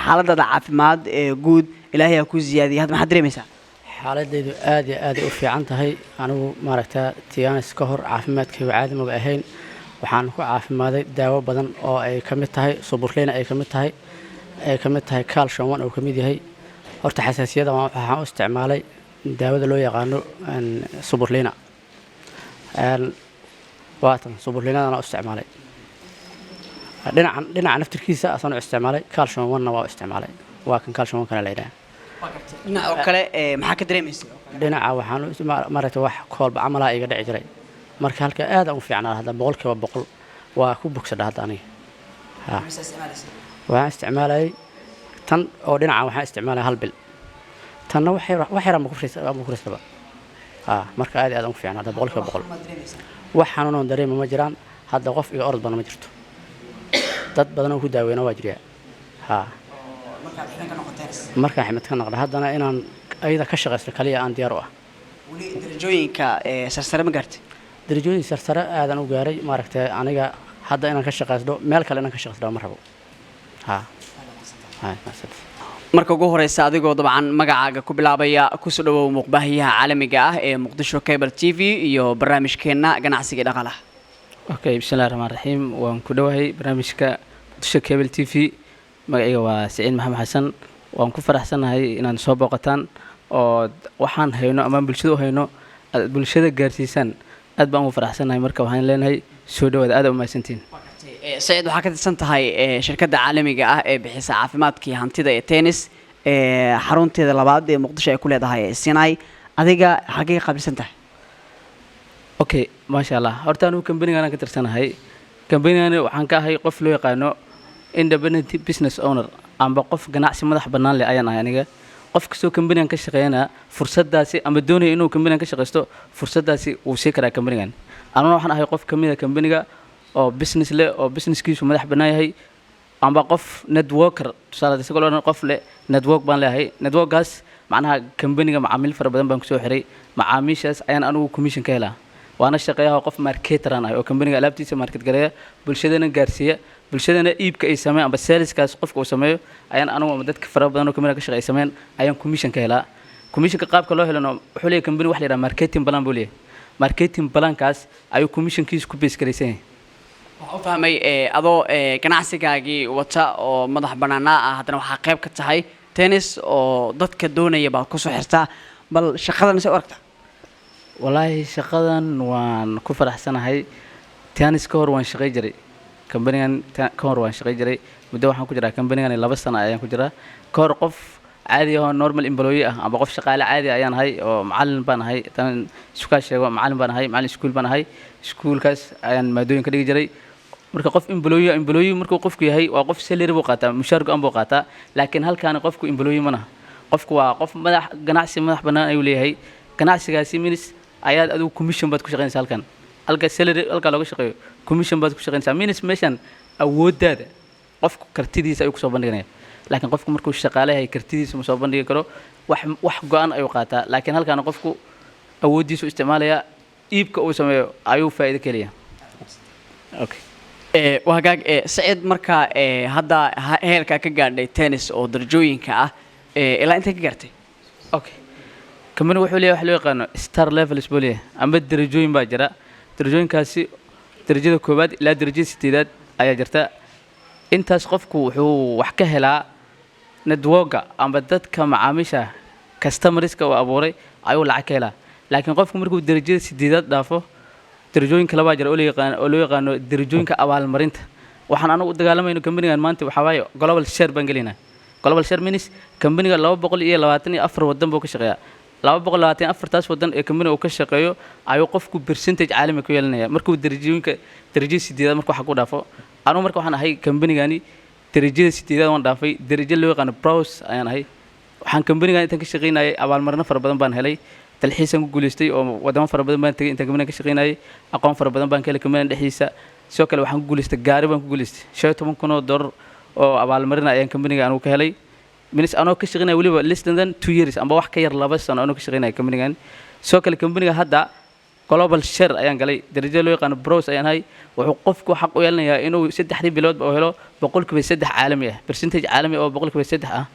حالada caafimaad guud ilaahay ku ziyaadiyay had ma dareemaysaa xaaladaydu aad u fiican tahay anigu maaragtaa tiyaanis ka hor caafimaadkaygu caadi ma ahayn waxaan ku caafimaaday daawo badan oo ay kamid tahay suburleena ay kamid tahay calcium oo kamid yahay horta xasaasiyada waxaan u isticmaalay daawada loo yaqaano suburleena waatan suburleenadana u isticmaalay dhinaca naftirkiisa asaan u isticmaalay calcium 1 waa u isticmaalay waa kan calcium 1 kana la yiraahdo dhinaca oo kale maxaa ka dareemaysaa dhinaca waxaan u maaragtay wax koolba camal iga dhici jiray marka halka aad aan u fiicnaa hadda 100% waa ku bogsadha hadda aniga waxaan isticmaalay tan oo dhinaca waxaan isticmaalay hal bil tanna wax yar ma ku fariisaba marka aad aan u fiicnaa hadda 100% wax xanuun dareemo ma jiraan hadda qof iyo orod bana ma jirto dad badan oo ku daaweeyna waa jiriya marka ximad ka noqdo haddana inaan ayada ka shaqeysto kaliya aan diyaar u ah wali darajooyinka sarsare ma gaartay darajooyin sarsare aadan u gaaray maaragtay aniga hadda inaan ka shaqeysto meel kale inaan ka shaqeysto ma rabo marka ugu horeysa adigoo dabcan magacaaga ku bilaabaya ku soo dhawow muuqbaahiyaha caalamiga ah ee Muqdisho Cable TV iyo barnaamijkeena ganacsiga dhaqaalaha okay bismillaahir rahmaanir rahiim waan ku dhawahay barnaamijka Muqdisho Cable TV magacayga waa Saciid Maxamed Xasan waan ku faraxsanahay inaan soo booqataan oo waxaan hayno ama bulshada u hayno bulshada gaarsiisan aad baan ugu faraxsanahay marka waxaan leenahay soo dhawaada aad u mahadsantiin Saciid waxaa ka tirsan tahay shirkadda caalamiga ah ee bixisa caafimaadka hantida ee tennis xarunteeda labaad ee Muqdisho ay ku leedahay Sinai adiga xagee qabisan tahay okay ma sha Allah horta anu company-gan ka tirsanahay company-gan waxaan ka ahay qof loo yaqaano independent business owner amba qof ganacsi madax bannaan leh ayaan ahay aniga qof kastoo company-gan ka shaqeeyana fursadaasi ama doonaya inuu company-gan ka shaqeysto fursadaasi uu sii karaa company-gan anuna waxaan ahay qof kamid ah company-ga oo business leh oo businesskiisu madax bannaan yahay amba qof networker tusaale isagoo qof leh network baan leeyahay networkaas macnaha company-ga macaamiil fara badan baan ku soo xiray macaamiishaas ayaan anigu commission ka helaa waana shaqeeyaha qof marketer aan ahay oo company-ga alaabtiisa market gareeya bulshadana gaarsiiya bulshadana iibka ay sameeyaan amba saleskaas qofka uu sameeyo ayaan anigu ama dadka fara badan oo company ka shaqeeya sameeyaan ayaan commission ka helaa commissionka qaabka loo helano wuxuu leeyahay company wax la yiraahdo marketing plan buu leeyahay marketing plan-kaas ayuu commissionkiisu ku base garaysan yahay waxaan u fahmay adoo ganacsigaagii wata oo madax bannaana ah haddana waxaa qayb ka tahay tennis oo dadka doonaya baad ku soo xirtaa bal shaqadan soo aragtaa wallaahi shaqadan waan ku faraxsanahay tennis ka hor waan shaqay jiray company-gan ka hor waan shaqay jiray muddo waxaan ku jiraa company-gan 2 sano ayaan ku jiraa ka hor qof caadi ah normal employee ah amba qof shaqaale caadi ayaan ahay oo macallin baan ahay tan isku sheego macallin baan ahay macallin iskuul baan ahay iskuulkaas ayaan maadooyin ka dhigi jiray marka qof employee markuu qofku yahay waa qof salary buu qaataa mushaar go'an buu qaataa laakiin halkaan qofku employee mana qofku waa qof ganacsi madax bannaan ayuu leeyahay ganacsigaasi minis ayaad adigu commission baad ku shaqeynaysaa halka salary halka looga shaqeeyo commission baad ku shaqeynaysaa minis meeshan awoodaada qofku kartidiisa ayuu ku soo bandhiganaya laakiin qofku markuu shaqaale yahay kartidiisa ma soo bandhigi karo wax go'an ayuu qaataa laakiin halkaan qofku awoodiisu isticmaalaya iibka uu sameeyo ayuu faa'iido ka leeyahay okay wagaag Saciid marka hadda heerka ka gaadhay tennis oo darajooyinka ah ilaa inta ka gaartay okay company wuxuu leeyahay wax loo yaqaano star levels buu leeyahay amba darajooyin baa jira darajooyinkaasi darajada koowaad ilaa darajada 8aad ayaa jirta intaas qofku wuxuu wax ka helaa networka amba dadka macaamiisha customerska uu abuuray ayuu lacag ka helaa laakiin qofku markuu darajada 8aad dhaafo darajooyinka laba jira oo loo yaqaano darajooyinka abaalmarinta waxaan anagu u dagaalamayno company-gan maanta waxa waaye global share baan gelinaa global share means company-ga 224 wadan buu ka shaqeeyaa 224 taas wadan ee company uu ka shaqeeyo ayuu qofku percentage caalami ku yeelanaya markuu darajada 8aad markuu xaq u dhaafo anu marka waxaan ahay company-gani darajada 8aad waan dhaafay darajo loo yaqaan pros ayaan ahay waxaan company-gan inta ka shaqeynayay abaalmarino fara badan baan helay dalxiisan ku guuleystay oo wadamo fara badan baan tagay inta company-ga ka shaqeynayay aqoon fara badan baan ka helay company dhexdiisa sidoo kale waxaan ku guuleystay gaari baan ku guuleystay $15,000 oo abaalmarina ayaan company-ga anu ka helay minis anoo ka shaqeynay waliba less than 2 years amba wax ka yar 2 sano anoo ka shaqeynay company-gan sidoo kale company-ga hadda global share ayaan galay darajo loo yaqaan bros ayaan hay wuxuu qofku xaq u yeelanayaa inuu 3 bilood oo helo 3% caalami ah percentage caalami oo 3% ah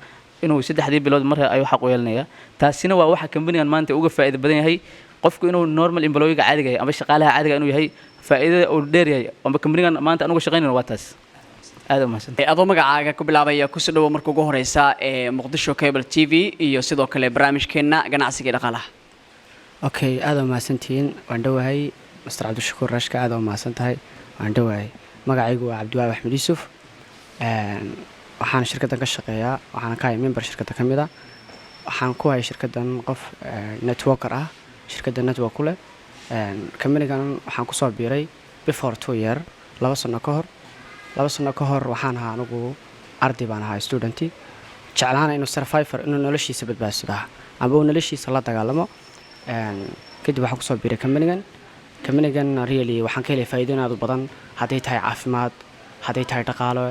inuu 3 bilood mar ayuu xaq u yeelanayaa taasina waa waxa company-gan maanta uga faa'iido badan yahay qofku inuu normal employee caadiga yahay amba shaqaalaha caadiga inuu yahay faa'iidada uu dheer yahay amba company-gan maanta anigu shaqeynayno waa taas aad u mahadsan adoo magacaaga ku bilaabaya ku soo dhawo marka ugu horeysa Muqdisho Cable TV iyo sidoo kale barnaamijkeena ganacsiga dhaqaalaha okay aad u mahadsantiin waan dhawahay Mr. Cabdishakuur Rashka aad u mahadsantahay waan dhawahay magacaygu waa cabdiwaabi axmed yuusuf waxaan shirkaddan ka shaqeeyaa waxaana ka hay member shirkadda ka mid ah waxaan ku hay shirkaddan qof networker ah shirkadda network ku leh companigan waxaan kusoo biiray before 2 year 2 sano ka hor waxaan ahaa anigu arday baan ahaa studenti jeclaana inuu survivor inuu noloshiisa badbaadsado ama uu noloshiisa la dagaalamo kadib waxaan kusoo biiray companigan really waxaan ka helay faa'iidooyin aad u badan hadday tahay caafimaad hadday tahay dhaqaale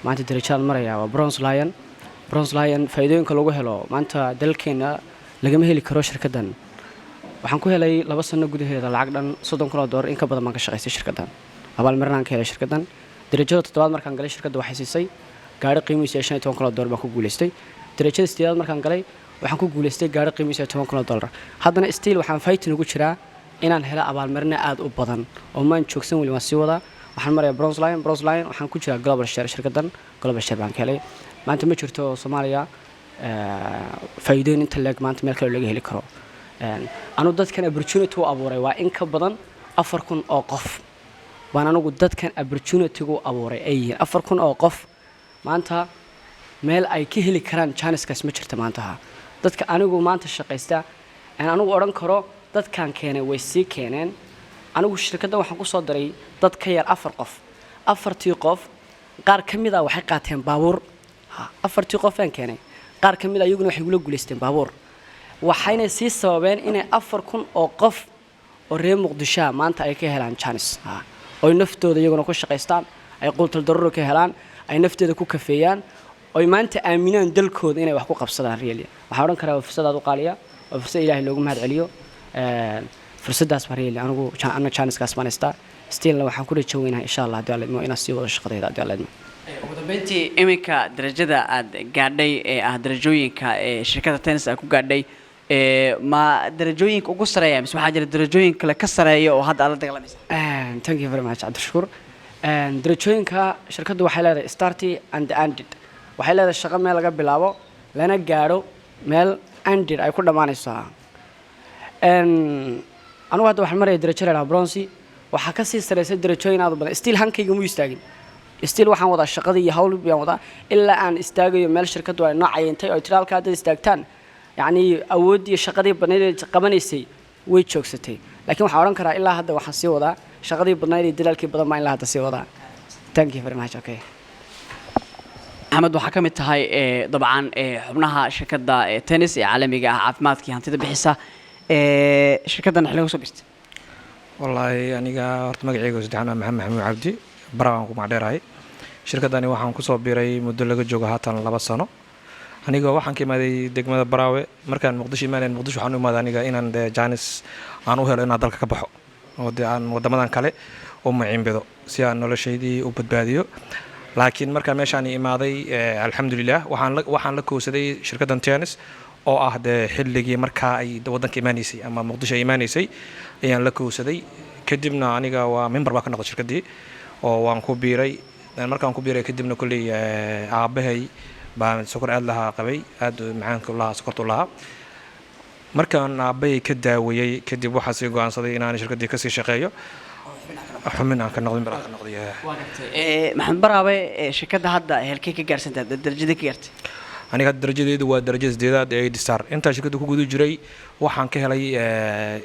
maanta darajada maraya waa bronze lion faa'iidooyinka lagu helo maanta dalkeena lagama heli karo shirkaddan waxaan ku helay 2 sano gudaheeda lacag dhan $30,000 in ka badan baan ka shaqaystay shirkaddan abaalmarin aan ka helay shirkaddan darajada 7aad markaan galay shirkadda waxay siisay gaari qiimihiisu $15,000 baan ku guuleystay darajada 8aad markaan galay waxaan ku guuleystay gaari qiimihiisu $10,000 haddana still waxaan fighting ugu jiraa inaan helo abaalmarin aad u badan oo maan joogsan wali waan sii wadaa waxaan marayaa bronze lion waxaan ku jiraa global share shirkaddan global share baan ka helay maanta ma jirto Soomaaliya faa'iidooyin inta leeg maanta meel kale laga heli karo anu dadkan opportunity u abuuray waa in ka badan 4,000 oo qof waan anigu dadkan opportunity u abuuray ay 4,000 oo qof maanta meel ay ka heli karaan chances ma jirto maanta dadka anigu maanta shaqaysta aan anigu oran karo dadkan keenay way sii keeneen anigu shirkadda waxaan ku soo daray dad ka yar 4 qof 4tii qof qaar kamid ah waxay qaateen baabuur 4tii qof aan keenay qaar kamid ah iyaguna waxay gula guuleysteen baabuur waxayna sii sababeen inay 4,000 oo qof oo reer Muqdisho maanta ay ka helaan chance oo naftooda iyaguna ku shaqaystaan ay qultal darro ka helaan ay naftooda ku kafeeyaan oo maanta aaminaan dalkooda inay wax ku qabsadaan really waxa oran karaa fursad aad u qaaliya oo fursad Ilaahay loogu mahad celiyo fursadaas really anigu chance kaas maanaysta still waxaan ku rajaynayaa insha Allah hadii Allah inaan sii wado shaqadayda hadii Allah ugu dambeyntii iminka darajada aad gaadhay ee ah darajooyinka ee shirkadda tennis ay ku gaadhay ma darajooyinka ugu sareeya mise waxaa jira darajooyin kale ka sareeya oo hadda aad la dagaalamaysa thank you very much Cabdishakuur darajooyinka shirkaddu waxay leedahay starting and ended waxay leedahay shaqo meel laga bilaabo lana gaaro meel ended ay ku dhamaanayso anigu hadda waxaan maray darajo leedahay bronze waxa ka sii sareysay darajooyin aad u badan still hankayga mu istaagin still waxaan wadaa shaqadii iyo hawl baan wadaa ilaa aan istaagayo meel shirkadu ay noocayntay oo tiraalka hadda istaagtaan yani awoodii shaqadii badneed qabanaysay way joogsatay laakiin waxaan oran karaa ilaa hadda waxaan sii wadaa shaqadii badneed iyo dadaalkii badan baan ilaa hadda sii wadaa thank you very much okay Ahmed waxa kamid tahay dabcan xubnaha shirkadda tennis ee caalamiga ah caafimaadkii hantida bixisa shirkaddan xilliga soo bistay wallahi aniga horta magacayga saddexan maxamed cabdi baraan ku macdheeray shirkaddani waxaan ku soo biiray muddo laga joogo haatan 2 sano aniga waxaan ka imaaday degmada Baraawe markaan Muqdisho imaanay Muqdisho waxaan u imaaday aniga inaan jaanis aan u helo inaan dalka ka baxo oo aan wadamadan kale oo maciinbado si aan noloshaydii u badbaadiyo laakiin markaan meeshaan imaaday alxamdulillah waxaan la koobsaday shirkaddan tennis oo ah xilligii markaa ay wadanka imaanaysay ama Muqdisho imaanaysay ayaan la koobsaday kadibna aniga waa member baa ka noqday shirkaddii oo waan ku biiray markaan ku biiray kadibna kulli aabahay baan sokor aad lahaa qabay aad macaanka lahaa sokortu lahaa markaan aabahay ka daawayay kadib waxa sii go'aansaday inaan shirkaddii ka sii shaqeeyo xumin aan ka noqdin baraan ka noqday maxamed baraawe shirkadda hadda heelkee ka gaarsantaa darajada ka gaartay aniga darajadeedu waa darajada 8aad ee Star inta shirkaddu ku gudu jiray waxaan ka helay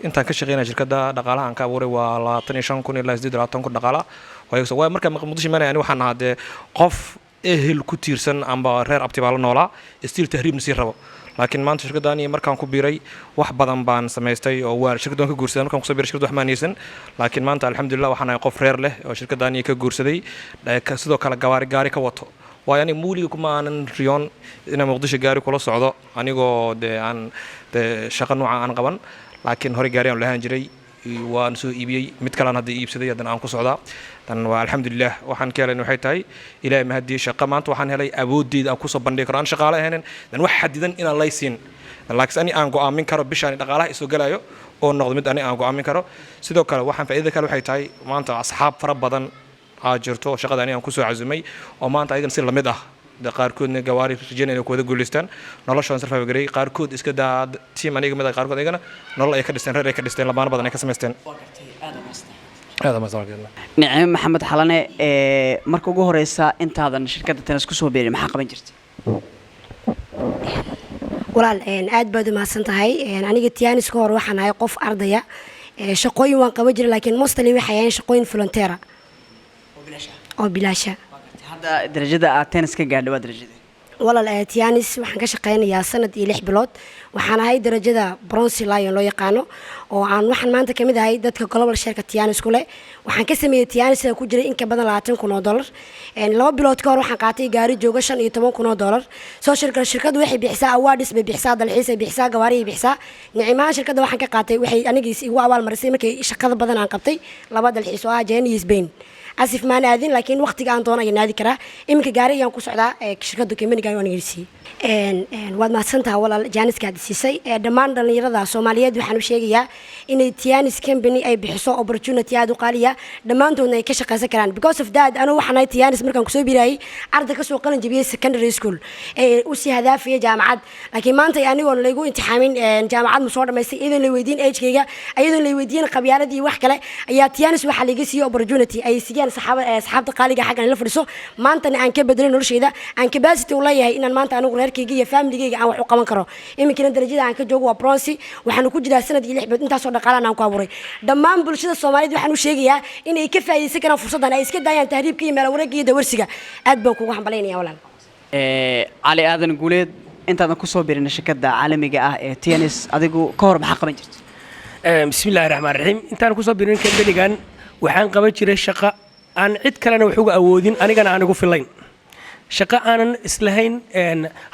intaan ka shaqeynaa shirkadda dhaqaalaha aan ka abuuray waa 25,000 ilaa 28,000 dhaqaalaha way marka Muqdisho imaanay waxaan ahaa qof ehel ku tiirsan amba reer abtibaal noolaa still tahriibna si rabo laakiin maanta shirkaddaani markaan ku biiray wax badan baan sameystay oo waa shirkaddan ka guursaday markaan ku soo biiray shirkaddu wax maanaysan laakiin maanta alxamdulillah waxaan ahay qof reer leh oo shirkaddaani ka guursaday sidoo kale gaari ka wato waayo muuliga kuma aanan riyoon inaan Muqdisho gaari kula socdo anigoo aan shaqo nooca aan qaban laakiin hore gaari aan lahaan jiray waan soo iibiyay mid kale aan hadda iibsaday haddana aan ku socdaa tan waa alxamdulillah waxaan ka helay waxay tahay ilaahay ma hadii shaqo maanta waxaan helay awooddeeda aan ku soo bandhigi karo aan shaqaale ahayn dan wax xadidan inaan laysiin laakiin ani aan go'aamin karo bishaan dhaqaalaha isoo galayo oo noqdo mid ani aan go'aamin karo sidoo kale waxaan faa'iido kale waxay tahay maanta asxaab fara badan jirto shaqadani aan ku soo cazumay oo maanta ayagana si lamid ah qaarkoodna gawaari rajaynayna ku wada guuleystaan noloshaan sarfaa garay qaarkood iska daa team aniga mid qaarkood ayagana nolol ay ka dhisteen reer ay ka dhisteen labaana badan ay ka sameysteen هذا ما صار كده nicmo maxamed xalane marka ugu horeysa intaadan shirkadda tennis ku soo beerin maxaa qaban jirtay walaal aad baad u mahadsan tahay aniga tiyaanis ka hor waxaan ahay qof ardaya shaqooyin waan qaban jiray laakiin mostly waxay ahayn shaqooyin volunteer oo bilaasha hadda darajada aad tennis ka gaadhay waa darajada walaal tiyaanis waxaan ka shaqeynayaa sanad iyo 6 bilood waxaan ahay darajada bronze lion loo yaqaano oo aan waxaan maanta kamid ahay dadka global shareka tiyaanis ku leh waxaan ka sameeyay tiyaanis ku jiray in ka badan $20,000 laba bilood ka hor waxaan qaatay gaari jooga $15,000 soo shirkadu waxay bixisaa awards bay bixisaa dalxiis ay bixisaa gawaari ay bixisaa nicmaha shirkada waxaan ka qaatay waxay anigiis igu abaal marisay markay shaqada badan aan qabtay laba dalxiis oo ah Jeen iyo Spain asif maan aadin laakiin waqtiga aan doonayo naadi karaa iminka gaari ayaan ku socdaa shirkadu kemaniga aan ingiriisi waad mahadsantahay walaal jaaniskaad siisay dhammaan dhalinyarada Soomaaliyeed waxaan u sheegayaa inay Tiyaanis company ay bixiso opportunity aad u qaaliya dhammaantoodna ay ka shaqeysan karaan because of that anu waxaan ahay Tiyaanis markaan ku soo biiray arday ka soo qalin jabiyay secondary school u si hadaafiyay jaamacad laakiin maanta anigoon lagu imtixaamin jaamacad ma soo dhameystay idan la weydiin age-kayga ayadoon la weydiin qabyaaladii wax kale ayaa Tiyaanis waxa laga siiyay opportunity ay siiyaan saxaabta qaaliga xaqan la fadhiso maantana aan ka bedelin noloshayda aan capacity u leeyahay inaan maanta anigu reerkayga iyo family-gayga aan wax u qaban karo iminkana darajada aan ka joogo waa bronze waxaan ku jiraa sanad iyo 6 bilood intaas oo dhaqaalaha aan ku abuuray dhammaan bulshada Soomaaliyeed waxaan u sheegayaa inay ka faa'iideysan karaan fursadan ay iska daayaan tahriibka iyo meel wareegga iyo dawarsiga aad baan kugu hambaleynayaa walaal cali aadan guuleed intaadan ku soo biirin shirkadda caalamiga ah ee Tiyaanis adigu ka hor maxaa qaban jirtay bismillaahir rahmaanir rahiim intaan ku soo biirin kambanigan waxaan qaban jiray shaqo aan cid kalena wax uga awoodin anigana aan ugu filayn shaqo aanan islahayn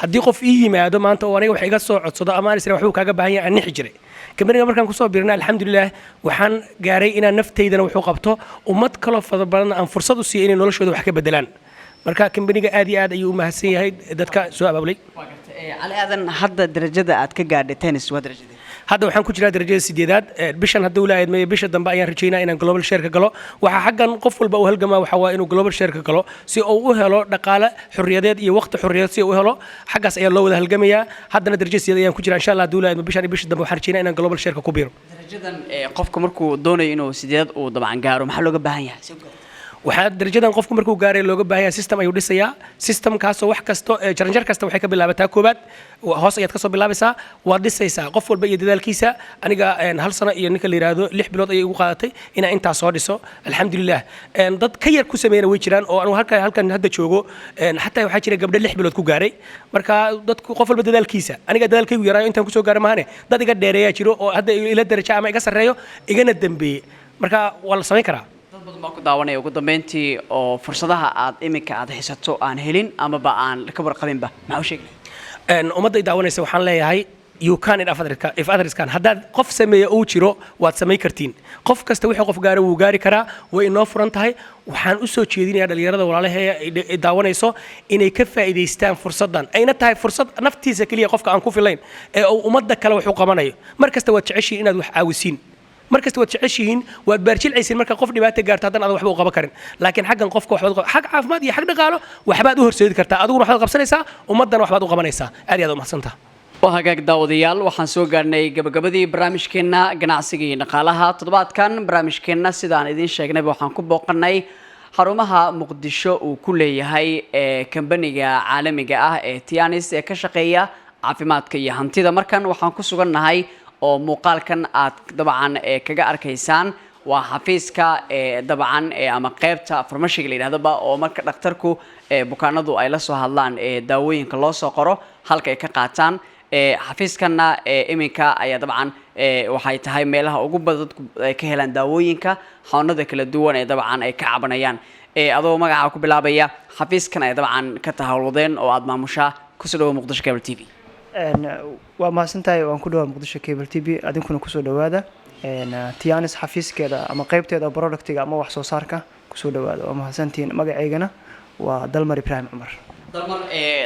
haddii qof ii yimaado maanta oo aniga wax iga soo codsado ama aan isla waxbuu kaaga baahan yahay aan nixi jiray kambaniga markaan kusoo biirnay alxamdulilah waxaan gaaray inaan naftaydana wax u qabto ummad kaloo fara badan aan fursad u siiyo inay noloshooda wax ka bedelaan marka kambaniga aad iyo aad ayuu u mahadsan yahay dadka soo abaabulay cali aadan hadda darajada aad ka gaadhay tennis waa darajada hadda waxaan ku jiraa darajada 8aad bishan hadda uu leeyahay bisha dambe ayaan rajaynaa inaan global share-ka galo waxa xaggan qof walba uu halgamaa waxa waa inuu global share-ka galo si uu u helo dhaqaale xurriyadeed iyo waqti xurriyadeed si uu u helo xaggaas ayaa loo wada halgamayaa haddana darajada 8 ayaan ku jiraa insha Allah hadda uu leeyahay bishan iyo bisha dambe waxaan rajaynaa inaan global share-ka ku biiro darajadan qofka markuu doonayo inuu 8aad uu dabcan gaaro maxaa looga baahan yahay waxaa darajadan qofku markuu gaaray looga baahan yahay system ayuu dhisayaa systemkaasoo wax kasto jaranjar kasta waxay ka bilaabataa koobaad hoos ayaad ka soo bilaabaysaa waad dhisaysaa qof walba iyo dadaalkiisa aniga hal sano iyo ninka la yiraahdo 6 bilood ayay ugu qaadatay inaan intaas soo dhiso alxamdulilah dad ka yar ku sameeyna way jiraan oo anu halkan hadda joogo xataa waxaa jira gabdho 6 bilood ku gaaray marka dadku qof walba dadaalkiisa aniga dadaalkaygu yaraayo intaan ku soo gaaray maahane dad iga dheereeyaa jiro oo hadda ila darajo ama iga sarreeyo igana dambeeyey marka waa la samayn karaa dad badan baa ku daawanaya ugu dambeyntii oo fursadaha aad iminka aad haysato aan helin amaba aan ka warqabinba maxaa u sheegay ummadda daawanaysa waxaan leeyahay you can if others can haddaad qof sameeya uu jiro waad samayn kartiin qof kasta wixii qof gaara wuu gaari karaa way inoo furan tahay waxaan u soo jeedinayaa dhalinyarada walaalaheeya ay daawanayso inay ka faa'iidaystaan fursaddan ayna tahay fursad naftiisa keliya qofka aan ku filayn ee uu ummadda kale wax u qabanayo mar kasta waad jeceshiin inaad wax caawisiin markasta waad jeceshihiin waad baarjilcaysiin marka qof dhibaato gaarto haddana aad waxba u qaban karin laakiin xaggan qofka waxbaad xag caafimaad iyo xag dhaqaalo waxbaad u horseedi kartaa adiguna waxbaad qabsanaysaa ummaddana waxbaad u qabanaysaa aad iyo aad u mahadsantaha waa hagaag daawadayaal waxaan soo gaarnay gabagabadii barnaamijkeenna ganacsiga iyo dhaqaalaha toddobaadkan barnaamijkeenna sidaan idiin sheegnayba waxaan ku booqanay xarumaha muqdisho uu ku leeyahay kambaniga caalamiga ah ee Tiyaanis ee ka shaqeeya caafimaadka iyo hantida markan waxaan ku sugannahay oo muuqaalkan aad dabcan kaga arkaysaan waa xafiiska dabcan ama qaybta farmashiga la yiraahdo oo marka dhakhtarku bukaanadu ay la soo hadlaan daawooyinka loo soo qoro halka ay ka qaataan xafiiskana iminka ayaa dabcan waxay tahay meelaha ugu badan dadku ay ka helaan daawooyinka xanuunada kala duwan ee dabcan ay ka cabanayaan adoo magaca ku bilaabaya xafiiskan ay dabcan ka tahawludeen oo aad maamushaa ku soo dhawo Muqdisho Cable TV waa mahadsantahay waan ku dhawaa Muqdisho Cable TV adinkuna ku soo dhawaada Tiyaanis xafiiskeeda ama qaybteeda productiga ama wax soo saarka ku soo dhawaada waa mahadsantiin magaceygana waa Dalmar Ibrahim Umar dalmar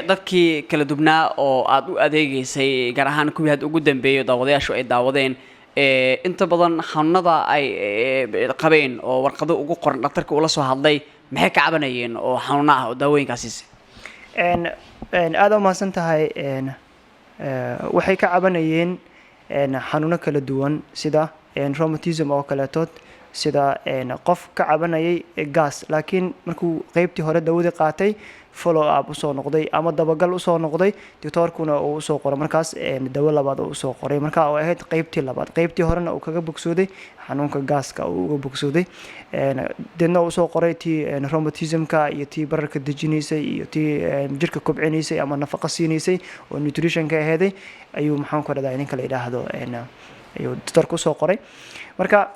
dadkii kala dubnaa oo aad u adeegaysay gaar ahaan kuwii had ugu dambeeyay daawadayaashu ay daawadeen inta badan xanuunada ay qabeen oo warqado ugu qoran dhakhtarka uu la soo hadlay maxay ka cabanayeen oo xanuuna ah oo daawooyinkaasi aad u mahadsantahay waxay ka cabanayeen xanuuno kala duwan sida rheumatism oo kaleetood sida qof ka cabanayay gaas laakiin markuu qaybtii hore dawadii qaatay follow up usoo noqday ama dabagal usoo noqday doctorkuna uu usoo qoray markaas dawo labaad uu usoo qoray marka oo ahayd qaybtii labaad qaybtii horena uu kaga bogsooday xanuunka gaaska uu uga bogsooday deedna uu usoo qoray tii rheumatismka iyo tii bararka dejinaysay iyo tii jirka kobcinaysay ama nafaqo siinaysay oo nutritionka aheeday ayuu maxaan ku radaa ninka la yidhaahdo ayuu doctorka usoo qoray marka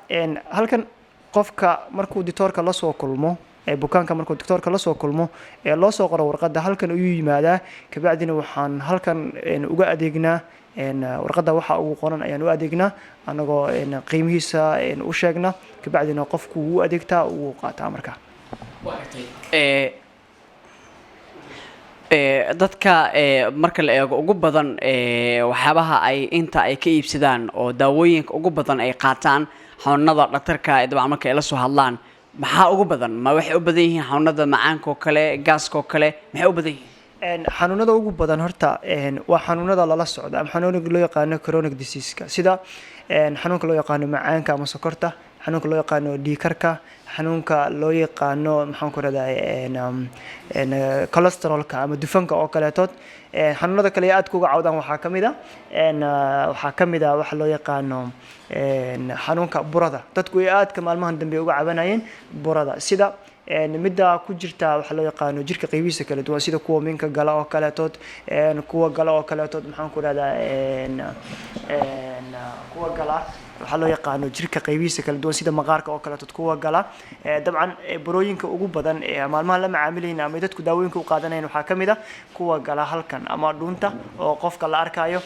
halkan qofka markuu doctorka la soo kulmo bukaanka markuu doctorka la soo kulmo loo soo qoro warqadda halkan ayuu yimaadaa kabacdina waxaan halkan uga adeegnaa warqadda waxa ugu qoran ayaan u adeegnaa anagoo qiimihiisa u sheegna kabacdina qofku wuu adeegtaa uu qaataa marka dadka marka la eego ugu badan waxyaabaha ay inta ay ka iibsadaan oo daawooyinka ugu badan ay qaataan xanuunada dhakhtarka dabcan marka ay la soo hadlaan maxaa ugu badan ma waxay u badan yihiin xanuunada macaanka oo kale gaaska oo kale maxay u badan yihiin xanuunada ugu badan horta waa xanuunada lala socda ama xanuunka loo yaqaano chronic disease-ka sida xanuunka loo yaqaano macaanka ama sokorta xanuunka loo yaqaano dhiikarka xanuunka loo yaqaano maxaan ku radaa cholesterolka ama dufanka oo kaleetood xanuunada kale aad kuga cawdaan waxaa ka mid ah waxa loo yaqaano xanuunka burada dadku ay aadka maalmahan dambe uga cabanayeen burada sida midda ku jirta waxa loo yaqaano jirka qaybihiisa kala duwan sida kuwa minka gala oo kaleetood kuwa gala oo kaleetood maxaan ku radaa kuwa gala waxaa loo yaqaano jirka qaybihiisa kala duwan sida maqaarka oo kaleetood kuwa gala dabcan burooyinka ugu badan ee maalmaha la macaamilayna ama dadku daawooyinka u qaadanayaan waxaa ka mid ah kuwa gala halkan ama dhuunta oo qofka la arkayo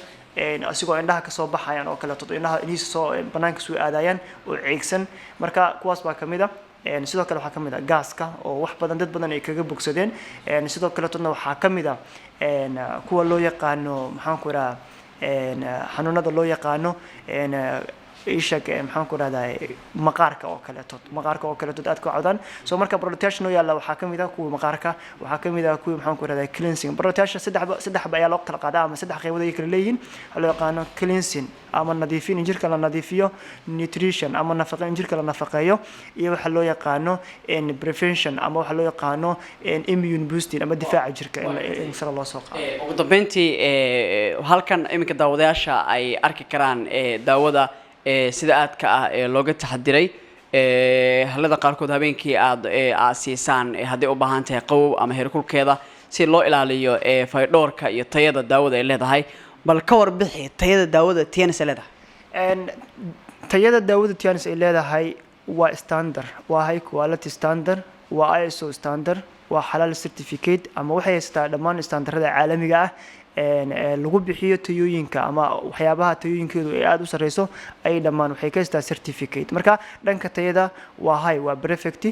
asigoo indhaha kasoo baxayaan oo kaleetood indhaha iniisa soo banaanka soo aadayaan oo ceegsan marka kuwaas baa ka mid ah sidoo kale waxaa ka mid ah gaaska oo wax badan dad badan ay kaga bogsadeen sidoo kaleetoodna waxaa ka mid ah kuwa loo yaqaano maxaan ku idhaha xanuunada loo yaqaano ishag maxaan ku rahdaa maqaarka oo kaleetood aad ku cawdaan soo marka protection oo yaalla waxaa ka mid ah kuwa maqaarka waxaa ka mid ah kuwa maxaan ku rahdaa cleansing protection saddexba ayaa loo kala qaadaa ama saddex qaybood ay kala leeyihiin waxaa loo yaqaano cleansing ama nadiifin in jirka la nadiifiyo nutrition ama nafaqo in jirka la nafaqeeyo iyo waxaa loo yaqaano prevention ama waxaa loo yaqaano immune boosting ama difaaca jirka in sare loo soo qaado ugu dambeyntii halkan iminka daawadayaasha ay arki karaan daawada sida aadka ah looga taxadiray halada qaarkood habeenkii aad siisaan haddii u baahan tahay qabow ama heerkulkeeda si loo ilaaliyo faydhoorka iyo tayada daawada ay leedahay bal ka warbixi tayada daawada Tianis ay leedahay tayada daawada Tianis ay leedahay waa standard waa high quality standard waa ISO standard waa halal certificate ama waxay haystaa dhammaan standardada caalamiga ah lagu bixiyo tayooyinka ama waxyaabaha tayooyinkeedu ay aad u sareyso ay dhammaan waxay ka haystaa certificate marka dhanka tayada waa high waa perfect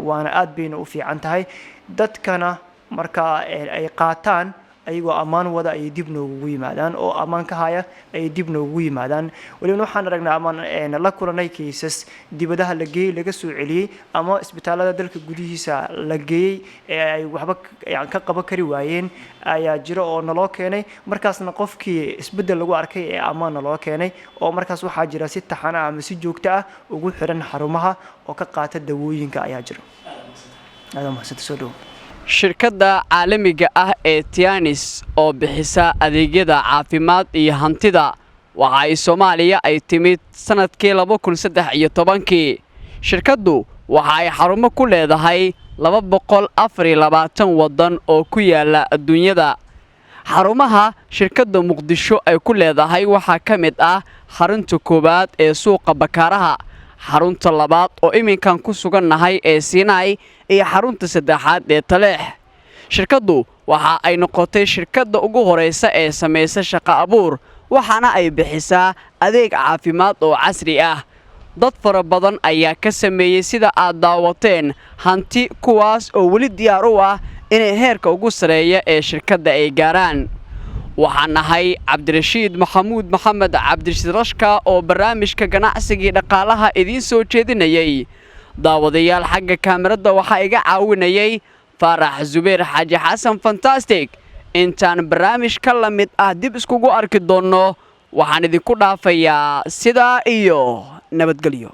waana aad bayna u fiican tahay dadkana marka ay qaataan ayagoo ammaan wada ay dib noogu yimaadaan oo ammaan ka haya ay dib noogu yimaadaan waliba waxaan aragnaa amaan la kulanay cases dibadaha la geeyay laga soo celiyay ama isbitaalada dalka gudihiisa la geeyay ee ay waxba ka qaban kari waayeen ayaa jira oo naloo keenay markaasna qofkii isbedel lagu arkay ee ammaan naloo keenay oo markaas waxaa jira si taxan ah ama si joogto ah ugu xiran xarumaha oo ka qaata dawooyinka ayaa jira soo dhow shirkadda caalamiga ah ee Tianis oo bixisa adeegyada caafimaad iyo hantida waxa ay Soomaaliya ay timid sanadkii 2013 shirkaddu waxa ay xarumo ku leedahay 224 wadan oo ku yaala adduunyada xarumaha shirkadda Muqdisho ay ku leedahay waxa ka mid ah xarunta koobaad ee suuqa Bakaaraha xarunta labaad oo iminkan ku sugannahay ee Sinai iyo xarunta saddexaad ee Taleex shirkaddu waxa ay noqotay shirkadda ugu horeysa ee sameeysa shaqo abuur waxaana ay bixisaa adeeg caafimaad oo casri ah dad fara badan ayaa ka sameeyay sida aad daawateen hanti kuwaas oo wali diyaar u ah inay heerka ugu sareeya ee shirkadda ay gaaraan waxaan nahay Cabdirashiid Maxamuud Maxamed Cabdirashiid Rashka oo barnaamijka ganacsiga dhaqaalaha idiin soo jeedinayay daawadayaal xagga kaamirada waxa iga caawinayay Farax Zubeer Xaaji Xasan Fantastic intaan barnaamij ka la mid ah dib iskugu arki doono waxaan idinku dhaafayaa sida iyo nabadgelyo